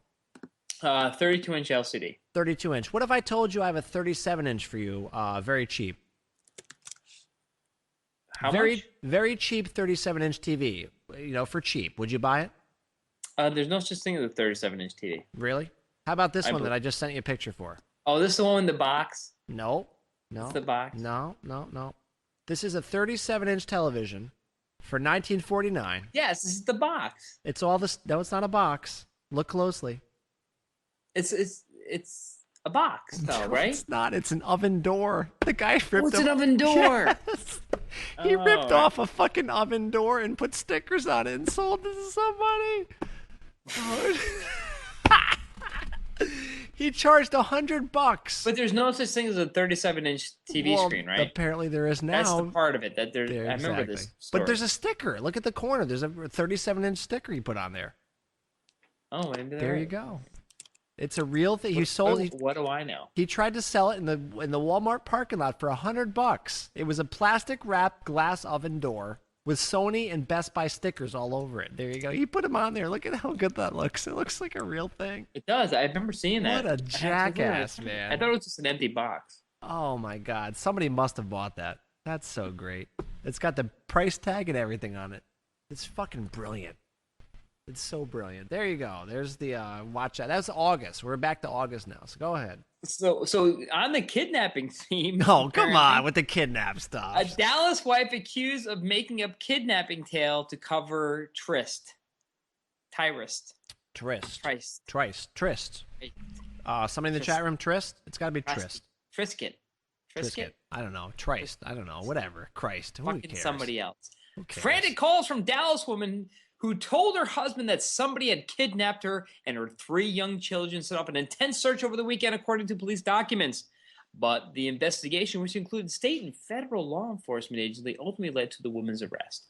S2: 32-inch LCD.
S4: 32-inch. What if I told you I have a 37-inch for you? Very cheap.
S2: How much?
S4: Very cheap 37-inch TV. For cheap. Would you buy it?
S2: There's no such thing as a 37-inch TV.
S4: Really? How about this one that I just sent you a picture for?
S2: Oh, this is the one in the box?
S4: No.
S2: It's the box?
S4: No. This is a 37-inch television for $1949.
S2: Yes, this is the box.
S4: It's all this. No, it's not a box. Look closely.
S2: It's a box, though, right?
S4: It's not. It's an oven door. The guy ripped.
S2: It's an oven door.
S4: Yes. He ripped off a fucking oven door and put stickers on it and sold it to somebody. He charged $100.
S2: But there's no such thing as a 37-inch TV screen, right?
S4: Apparently there is now.
S2: That's the part of it that there's. I remember this story.
S4: But there's a sticker. Look at the corner. There's a 37-inch sticker he put on there.
S2: Oh, maybe
S4: there you go. It's a real thing. He sold.
S2: What do I know?
S4: He tried to sell it in the Walmart parking lot for $100. It was a plastic wrapped glass oven door with Sony and Best Buy stickers all over it. There you go. He put them on there. Look at how good that looks. It looks like a real thing.
S2: It does. I remember seeing that.
S4: What a jackass, man.
S2: I thought it was just an empty box.
S4: Oh, my God. Somebody must have bought that. That's so great. It's got the price tag and everything on it. It's fucking brilliant. It's so brilliant. There you go. There's the watch out. That was August. We're back to August now, so go ahead.
S2: So on the kidnapping theme.
S4: Oh, come
S2: apparently,
S4: on with the kidnap
S2: A
S4: stuff.
S2: Dallas wife accused of making up kidnapping tale to cover tryst. Tryst.
S4: Somebody in the chat room, Trist? It's got to be Trist.
S2: Trisket.
S4: I don't know. Trist. I don't know. Whatever. Christ. Who
S2: Fucking
S4: cares?
S2: somebody else.
S4: Who cares?
S2: Frantic calls from Dallas woman who told her husband that somebody had kidnapped her and her 3 young children, set up an intense search over the weekend, according to police documents. But the investigation, which included state and federal law enforcement agencies, ultimately led to the woman's arrest.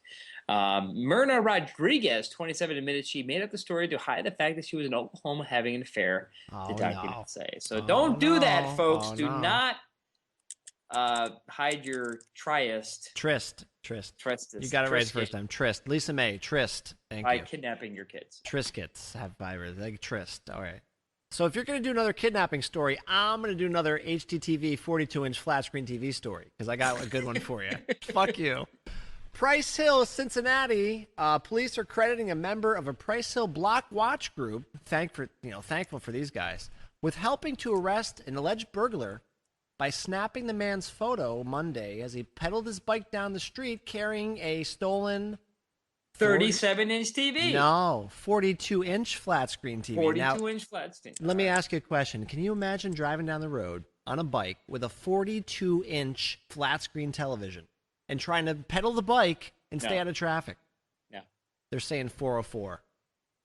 S2: Myrna Rodriguez, 27, admitted she made up the story to hide the fact that she was in Oklahoma having an affair, the documents say. So don't do that, folks. Do not hide your tryst.
S4: Trist. You got it right the first time. Trist. Lisa May. Trist. Thank you.
S2: By kidnapping your kids.
S4: Triscuits have virus. Like Trist. All right. So if you're going to do another kidnapping story, I'm going to do another HDTV 42-inch flat screen TV story because I got a good one for you. Fuck you. Price Hill, Cincinnati. Police are crediting a member of a Price Hill Block Watch group, thankful for these guys, with helping to arrest an alleged burglar by snapping the man's photo Monday as he pedaled his bike down the street carrying a stolen
S2: 37-inch TV.
S4: No, 42-inch flat screen TV.
S2: 42-inch flat screen.
S4: Let me ask you a question. Can you imagine driving down the road on a bike with a 42-inch flat screen television and trying to pedal the bike and stay out of traffic?
S2: No.
S4: They're saying 404.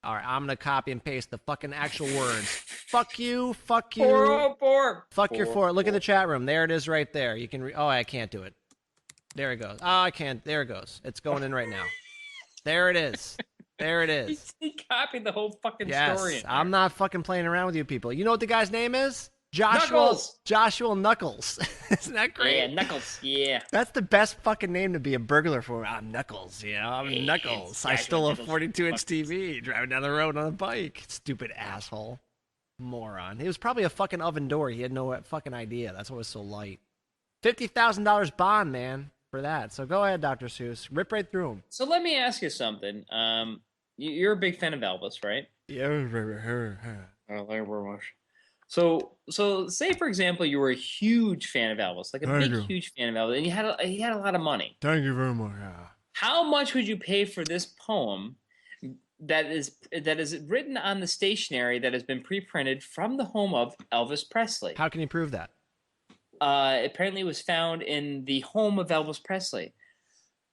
S4: All right, I'm going to copy and paste the fucking actual words. Fuck you.
S2: 404.
S4: Fuck your 4. Look at the chat room. There it is right there. You can I can't do it. There it goes. Oh, I can't. There it goes. It's going in right now. There it is.
S2: He copied the whole fucking story.
S4: I'm not fucking playing around with you people. You know what the guy's name is?
S2: Knuckles.
S4: Joshua Knuckles. Isn't that great?
S2: Yeah, Knuckles. Yeah.
S4: That's the best fucking name to be a burglar for. I'm Knuckles. I'm Knuckles. I stole a 42-inch TV driving down the road on a bike. Stupid asshole. Moron. It was probably a fucking oven door. He had no fucking idea. That's why it was so light. $50,000 bond, man, for that. So go ahead, Dr. Seuss. Rip right through him.
S2: So let me ask you something. You're a big fan of Elvis, right?
S4: Yeah.
S2: Thank you very much. So say for example you were a huge fan of Elvis, like a huge fan of Elvis, and he had a lot of money.
S4: Thank you very much.
S2: How much would you pay for this poem that is written on the stationery that has been pre-printed from the home of Elvis Presley?
S4: How can you prove that?
S2: Apparently, it was found in the home of Elvis Presley.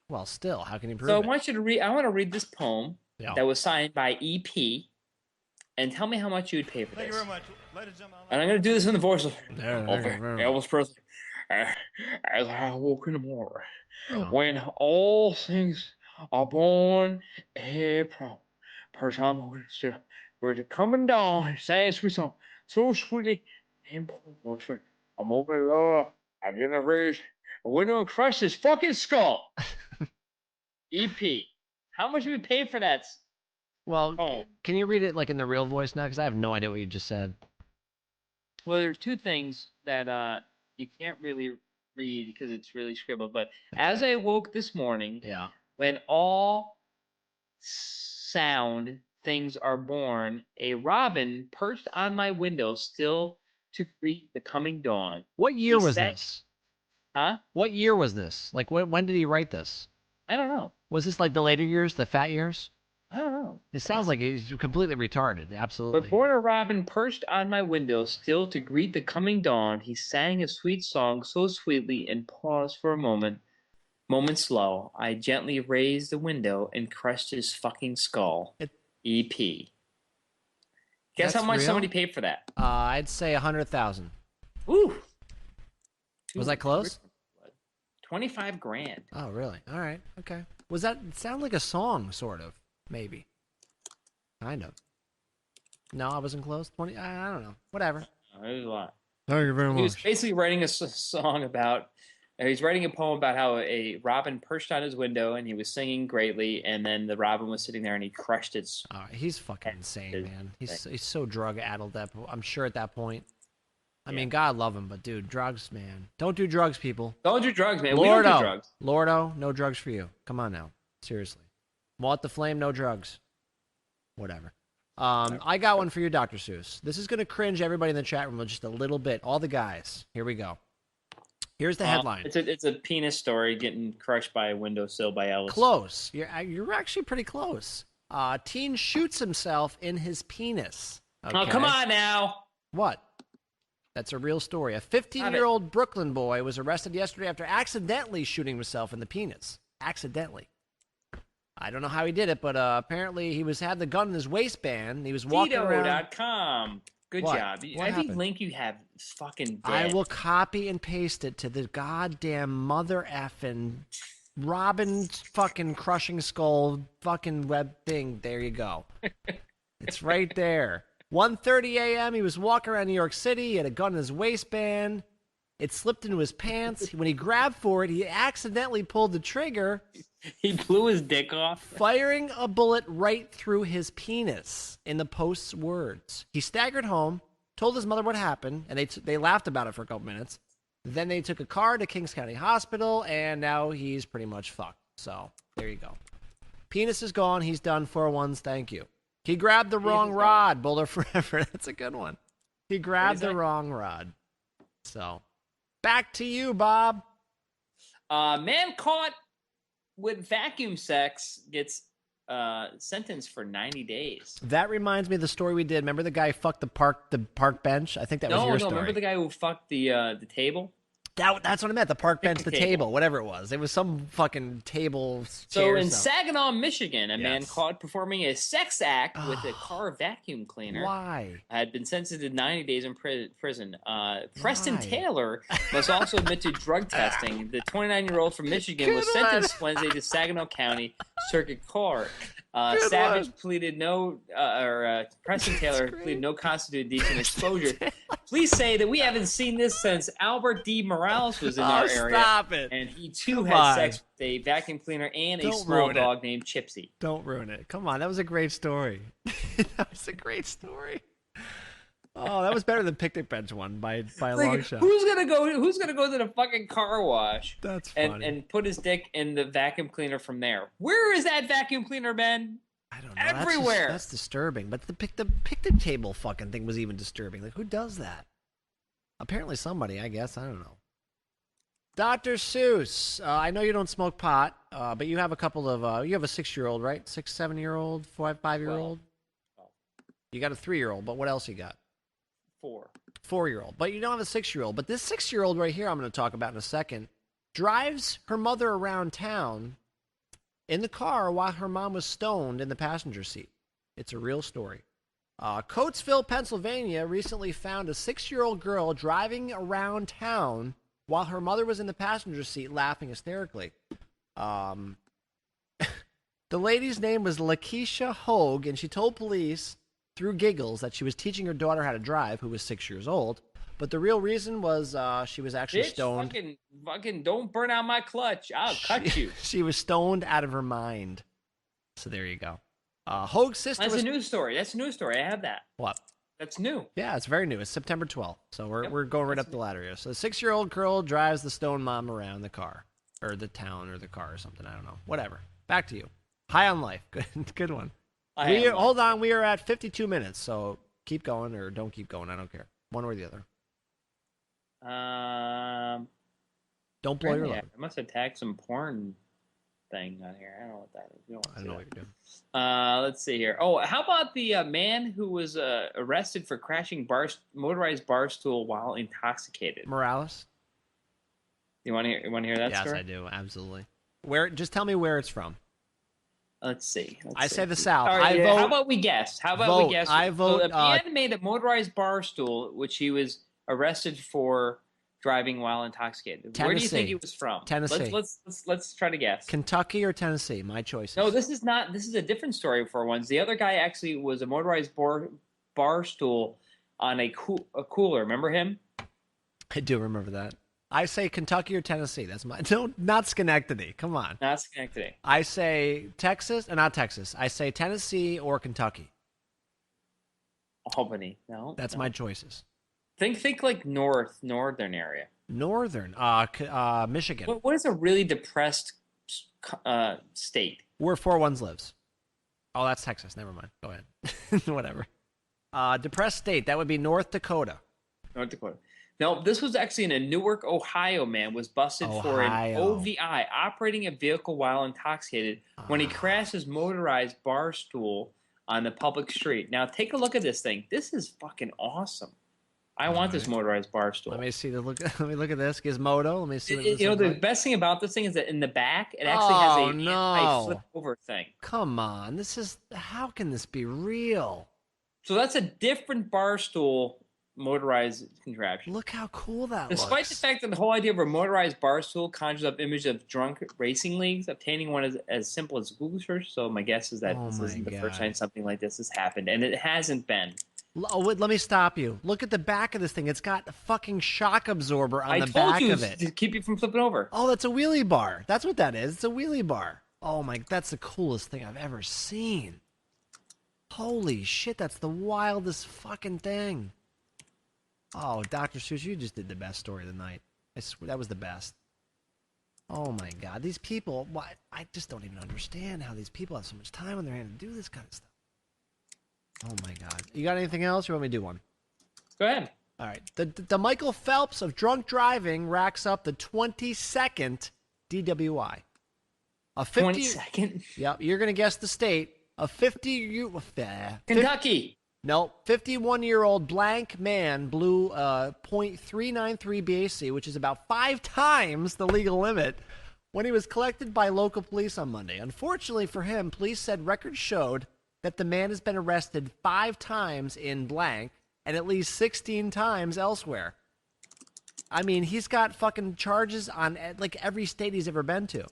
S4: Well, still, how can you prove
S2: it?
S4: So
S2: I want you to read. I want to read this poem that was signed by EP. And tell me how much you would pay for this.
S6: Thank you very much. Ladies and gentlemen,
S2: and I'm going to do this in the voice of Elvis Presley. As I woke in the morning, when all things are born April, first time we're coming down, say sweet song, so sweetly, I'm open up, I'm gonna raise a window and crush his fucking skull. EP, how much would you pay for that?
S4: Well, can you read it like in the real voice now? Because I have no idea what you just said.
S2: Well, there's two things that you can't really read because it's really scribbled. But as I woke this morning, when all sound things are born, a robin perched on my window still to greet the coming dawn.
S4: What year was this?
S2: Huh?
S4: What year was this? Like, when did he write this?
S2: I don't know.
S4: Was this like the later years, the fat years?
S2: I don't know.
S4: It sounds like he's completely retarded. Absolutely.
S2: But born a robin perched on my window, still to greet the coming dawn, he sang a sweet song so sweetly and paused for a moment. Moment slow, I gently raised the window and crushed his fucking skull. EP. Guess how much somebody paid for that?
S4: I'd say 100,000.
S2: Ooh.
S4: Was that close?
S2: 25 grand.
S4: Oh, really? All right. Okay. Was that sound like a song, sort of? Maybe. Kind of. No, I wasn't close. 20. I don't know. Whatever.
S2: It was a lot.
S4: Thank you very much.
S2: He was basically writing a song about. He's writing a poem about how a robin perched on his window and he was singing greatly, and then the robin was sitting there and he crushed its.
S4: He's fucking insane, man. He's so drug-addled. I'm sure at that point. I mean, God love him, but dude, drugs, man. Don't do drugs, people.
S2: Don't do drugs, man. We don't do drugs.
S4: Lordo, no drugs for you. Come on now. Seriously. Walt the Flame, no drugs. Whatever. I got one for you, Dr. Seuss. This is going to cringe everybody in the chat room just a little bit. All the guys. Here we go. Here's the headline.
S2: It's a penis story getting crushed by a windowsill by Ellis.
S4: Close. You're actually pretty close. Teen shoots himself in his penis. Okay.
S2: Oh, come on now.
S4: What? That's a real story. A 15-year-old Brooklyn boy was arrested yesterday after accidentally shooting himself in the penis. Accidentally. I don't know how he did it, but apparently he had the gun in his waistband. He was walking around.
S2: Tito.com. Good job. Every link you have is fucking dead.
S4: I will copy and paste it to the goddamn mother effing Robin fucking crushing skull fucking web thing. There you go. It's right there. 1:30 a.m. He was walking around New York City. He had a gun in his waistband. It slipped into his pants. When he grabbed for it, he accidentally pulled the trigger.
S2: He blew his dick off.
S4: Firing a bullet right through his penis, in the post's words. He staggered home, told his mother what happened, and they laughed about it for a couple minutes. Then they took a car to Kings County Hospital, and now he's pretty much fucked. So, there you go. Penis is gone. He's done. 401s, thank you. He grabbed the wrong rod. Boulder forever. That's a good one. He grabbed the wrong rod. So, back to you, Bob.
S2: Man caught with vacuum sex gets sentenced for 90 days.
S4: That reminds me of the story we did. Remember the guy who fucked the park bench? I think that was your story.
S2: No, remember the guy who fucked the table?
S4: That's what I meant. The park bench, the table, whatever it was. It was some fucking table.
S2: So in Saginaw, Michigan, a man caught performing a sex act with a car vacuum cleaner.
S4: Why?
S2: Had been sentenced to 90 days in prison. Preston Taylor must also admit to drug testing. The 29-year-old from Michigan was sentenced Wednesday to Saginaw County Circuit Court. Savage pleaded Preston Taylor pleaded no constituted decent exposure. Please say that we haven't seen this since Albert D. Morales was in our area.
S4: Stop it.
S2: And he too had sex with a vacuum cleaner and a small dog named Chipsy.
S4: Don't ruin it. Come on, that was a great story. That was a great story. Oh, that was better than Picnic Bench one by a long shot.
S2: Who's gonna go to the fucking car wash?
S4: That's funny.
S2: And put his dick in the vacuum cleaner from there? Where is that vacuum cleaner, Ben?
S4: I don't know.
S2: Everywhere.
S4: That's disturbing. But the picnic table fucking thing was even disturbing. Like, who does that? Apparently somebody, I guess. I don't know. Dr. Seuss, I know you don't smoke pot, but you have a couple of, you have a 6-year-old, right? 6, 7-year-old, 5-year-old? You got a 3-year-old, but what else you got? 4-year-old. But you don't have a 6-year-old. But this 6-year-old right here I'm going to talk about in a second drives her mother around town in the car while her mom was stoned in the passenger seat. It's a real story. Coatesville, Pennsylvania recently found a 6-year-old girl driving around town while her mother was in the passenger seat laughing hysterically. The lady's name was Lakeisha Hogue, and she told police through giggles that she was teaching her daughter how to drive, who was 6 years old. But the real reason was she was actually stoned.
S2: Fucking don't burn out my clutch. I'll cut you.
S4: She was stoned out of her mind. So there you go. Hogue's sister
S2: That's a news story. That's a news story. I have that.
S4: What?
S2: That's new.
S4: Yeah, it's very new. It's September 12th. So we're going right up the ladder here. So the 6-year-old girl drives the stoned mom around the car. Or the town or the car or something. I don't know. Whatever. Back to you. High on life. Good one. Hold on. We are at 52 minutes. So keep going or don't keep going. I don't care. One or the other. Don't blow your load.
S2: I must have tagged some porn thing on here. I don't know what that is.
S4: I don't know what you're doing.
S2: Let's see here. Oh, how about the man who was arrested for crashing motorized bar stool while intoxicated?
S4: Morales?
S2: You want to hear that story?
S4: Yes, I do. Absolutely. Just tell me where it's from.
S2: Let's see.
S4: I say the South.
S2: All right, how about we guess?
S4: I vote.
S2: So the man made a motorized bar stool, which he was arrested for driving while intoxicated.
S4: Tennessee.
S2: Where do you think he was from?
S4: Tennessee.
S2: Let's try to guess.
S4: Kentucky or Tennessee? My choice.
S2: No, this is not. This is a different story for once. The other guy actually was a motorized bar stool on a cooler. Remember him?
S4: I do remember that. I say Kentucky or Tennessee. That's my not Schenectady. Come on.
S2: Not Schenectady.
S4: I say Texas, not Texas. I say Tennessee or Kentucky.
S2: Albany. No.
S4: That's my choices.
S2: Think like northern area.
S4: Northern. Michigan.
S2: What is a really depressed state?
S4: Where 4-1s lives. Oh, that's Texas. Never mind. Go ahead. Whatever. Depressed state. That would be North Dakota.
S2: North Dakota. No, this was actually in a Newark, Ohio man was busted for an OVI, operating a vehicle while intoxicated, when he crashed his motorized bar stool on the public street. Now, take a look at this thing. This is fucking awesome. I want this motorized bar stool.
S4: Let me see Let me look at this. Gizmodo. Let me see. What
S2: You know, the best thing about this thing is that in the back, it actually has a anti-flip over thing.
S4: Come on. How can this be real?
S2: So that's a different bar stool motorized contraption.
S4: Look how cool that looks.
S2: Despite the fact that the whole idea of a motorized bar stool conjures up images of drunk racing leagues, obtaining one is as simple as Google search. So my guess is that this isn't the first time something like this has happened, and it hasn't been.
S4: Oh, wait, let me stop you. Look at the back of this thing. It's got a fucking shock absorber on the back of it.
S2: To keep you from flipping over.
S4: Oh, that's a wheelie bar. That's what that is. It's a wheelie bar. Oh my, that's the coolest thing I've ever seen. Holy shit, that's the wildest fucking thing. Oh, Dr. Seuss, you just did the best story of the night. I swear, that was the best. Oh my God, these people, I just don't even understand how these people have so much time on their hand to do this kind of stuff. Oh my God. You got anything else? Or you want me to do one?
S2: Go ahead.
S4: All right. The Michael Phelps of drunk driving racks up the 22nd DWI.
S2: 22nd?
S4: Yep. You're going to guess the state.
S2: Kentucky.
S4: No, 51-year-old blank man blew .393 BAC, which is about 5 times the legal limit, when he was collected by local police on Monday. Unfortunately for him, police said records showed that the man has been arrested 5 times in blank and at least 16 times elsewhere. I mean, he's got fucking charges on like every state he's ever been to.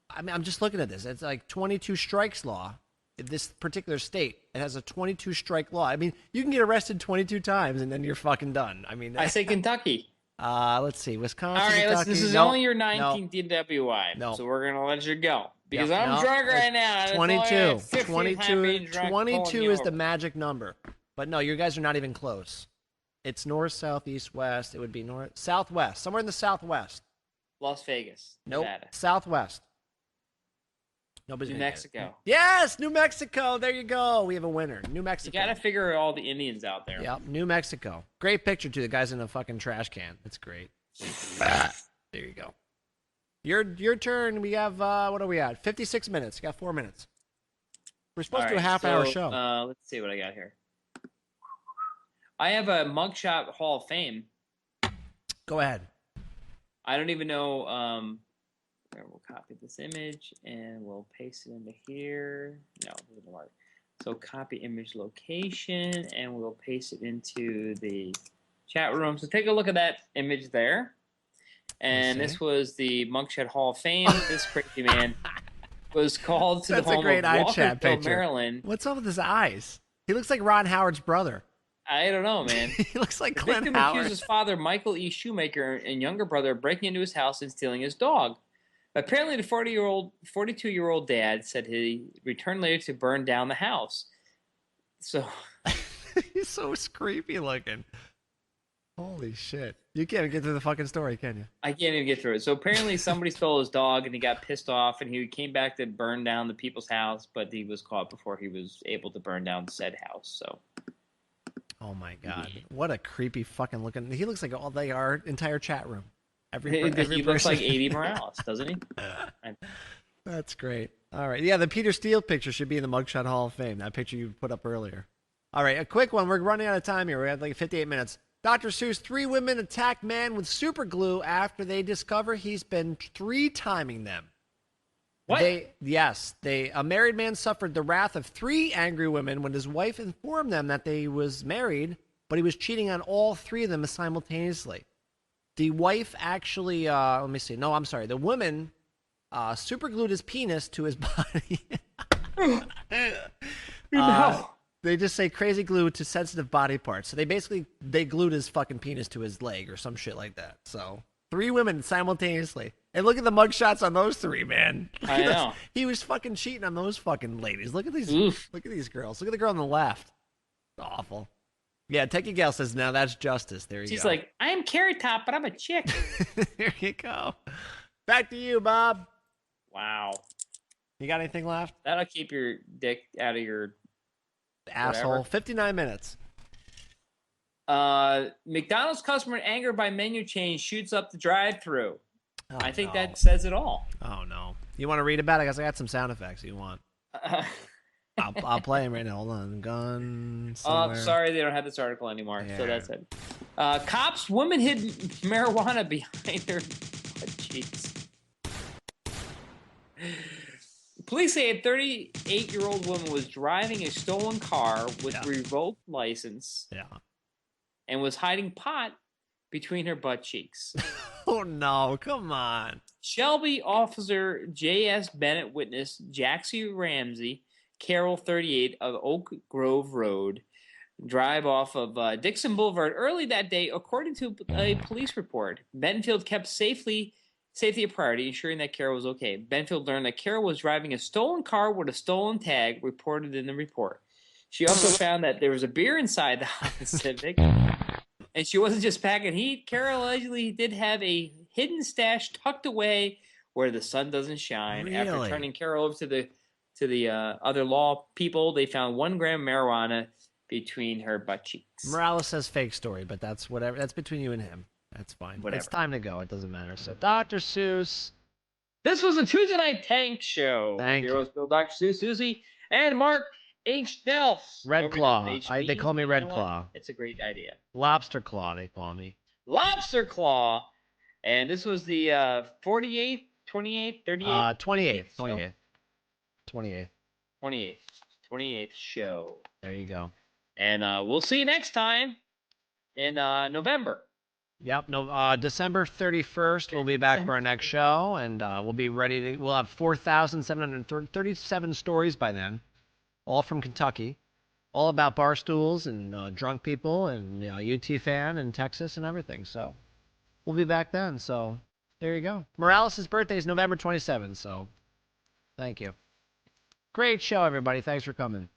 S4: I mean, I'm just looking at this. It's like 22 strikes law. This particular state, it has a 22 strike law. I mean, you can get arrested 22 times and then you're fucking done. I mean,
S2: I say Kentucky.
S4: Let's see, Wisconsin.
S2: All right,
S4: Kentucky.
S2: this is only your 19th DWI.
S4: No.
S2: So we're gonna let you go because I'm drunk right now.
S4: 22 is the magic number. But no, you guys are not even close. It's north, south, east, west. It would be north, southwest, somewhere in the southwest.
S2: Las Vegas.
S4: Nope.
S2: Nevada.
S4: Southwest. Nobody's
S2: New Mexico.
S4: Yes, New Mexico. There you go. We have a winner. New Mexico.
S2: You got to figure all the Indians out there.
S4: Yep, New Mexico. Great picture, too. The guy's in a fucking trash can. It's great. There you go. Your turn. We have, what are we at? 56 minutes. You got 4 minutes. We're supposed to do a half-hour show.
S2: Let's see what I got here. I have a mugshot Hall of Fame.
S4: Go ahead.
S2: I don't even know... We'll copy this image and we'll paste it into here. No, it doesn't work. So copy image location and we'll paste it into the chat room. So take a look at that image there. And this was the Mugshot Hall of Fame. This crazy man was called to the home of Walkerville, Maryland.
S4: What's up with his eyes? He looks like Ron Howard's brother.
S2: I don't know, man.
S4: He looks like
S2: the
S4: Glenn
S2: victim
S4: Howard.
S2: accused his father, Michael E. Shoemaker, and younger brother of breaking into his house and stealing his dog. Apparently, the 42-year-old dad said he returned later to burn down the house. So
S4: he's so creepy looking. Holy shit! You can't even get through the fucking story, can you?
S2: I can't even get through it. So apparently, somebody stole his dog, and he got pissed off, and he came back to burn down the people's house, but he was caught before he was able to burn down said house. So.
S4: Oh my God! What a creepy fucking looking. He looks like our entire chat room.
S2: He looks like 80 Morales, doesn't he?
S4: That's great. All right. Yeah, the Peter Steele picture should be in the Mugshot Hall of Fame. That picture you put up earlier. All right, a quick one. We're running out of time here. We have like 58 minutes. Dr. Seuss, 3 women attack man with super glue after they discover he's been 3-timing them.
S2: What?
S4: A married man suffered the wrath of 3 angry women when his wife informed them that they was married, but he was cheating on all 3 of them simultaneously. The wife actually, let me see. No, I'm sorry. The woman superglued his penis to his body.
S2: No.
S4: They just say crazy glue to sensitive body parts. So they glued his fucking penis to his leg or some shit like that. So 3 women simultaneously. And look at the mugshots on those 3, man.
S2: I know.
S4: He was fucking cheating on those fucking ladies. Look at these. Look at these girls. Look at the girl on the left. It's awful. Yeah, Techie Gal says, now that's justice. There you go.
S2: She's like, I'm Carrot Top, but I'm a chick.
S4: There you go. Back to you, Bob.
S2: Wow.
S4: You got anything left?
S2: That'll keep your dick out of your
S4: Asshole.
S2: whatever.
S4: 59 minutes.
S2: McDonald's customer angered by menu change shoots up the drive-thru.
S4: Oh,
S2: I think
S4: no.
S2: that says it all.
S4: Oh, no. You want to read about it? Because I got some sound effects you want. I'll play them right now. Hold on. Gun somewhere.
S2: Sorry, they don't have this article anymore.
S4: Yeah.
S2: So that's it. Cops, woman hid marijuana behind her butt cheeks. Police say a 38-year-old woman was driving a stolen car with revoked license.
S4: Yeah.
S2: And was hiding pot between her butt cheeks.
S4: Oh, no. Come on.
S2: Shelby officer J.S. Bennett witnessed Jaxie Ramsey, Carroll 38 of Oak Grove Road, drive off of Dixon Boulevard early that day, according to a police report. Benfield kept safety a priority, ensuring that Carroll was okay. Benfield learned that Carroll was driving a stolen car with a stolen tag, reported in the report. She also found that there was a beer inside the Honda Civic, and she wasn't just packing heat. Carroll allegedly did have a hidden stash tucked away where the sun doesn't shine.
S4: Really?
S2: After turning Carroll over to the other law people, they found 1 gram of marijuana between her butt cheeks.
S4: Morales says fake story, but that's whatever. That's between you and him. That's fine.
S2: Whatever.
S4: It's time to go. It doesn't matter. So, Dr. Seuss.
S2: This was a Tuesday Night Tank Show.
S4: Thank you.
S2: Heroes Bill, Dr. Seuss, Susie, and Mark H. Delf.
S4: Red
S2: Over
S4: Claw.
S2: at HB.
S4: They call me Red
S2: You know
S4: Claw.
S2: what? It's a great idea.
S4: Lobster Claw, they call me.
S2: Lobster Claw. And this was the 48th, 28th, 38th?
S4: 28th.
S2: show?
S4: 28th.
S2: 28th show.
S4: There you go.
S2: And we'll see you next time in November.
S4: Yep. No. December 31st, we'll be back for our next show, and we'll be ready to. We'll have 4,737 stories by then, all from Kentucky, all about bar stools and drunk people and UT fan and Texas and everything. So we'll be back then. So there you go. Morales' birthday is November 27th. So thank you. Great show, everybody. Thanks for coming.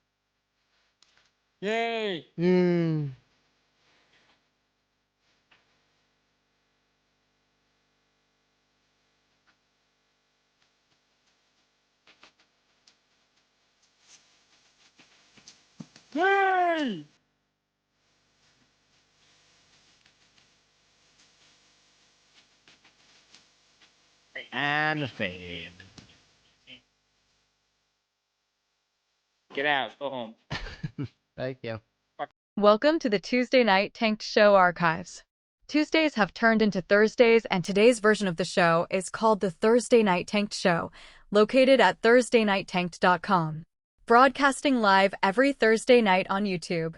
S2: Yay! Yay!
S4: And fade.
S2: Get out. Go home.
S4: Thank you.
S1: Welcome to the Tuesday Night Tanked Show archives. Tuesdays have turned into Thursdays, and today's version of the show is called the Thursday Night Tanked Show, located at ThursdayNightTanked.com. Broadcasting live every Thursday night on YouTube.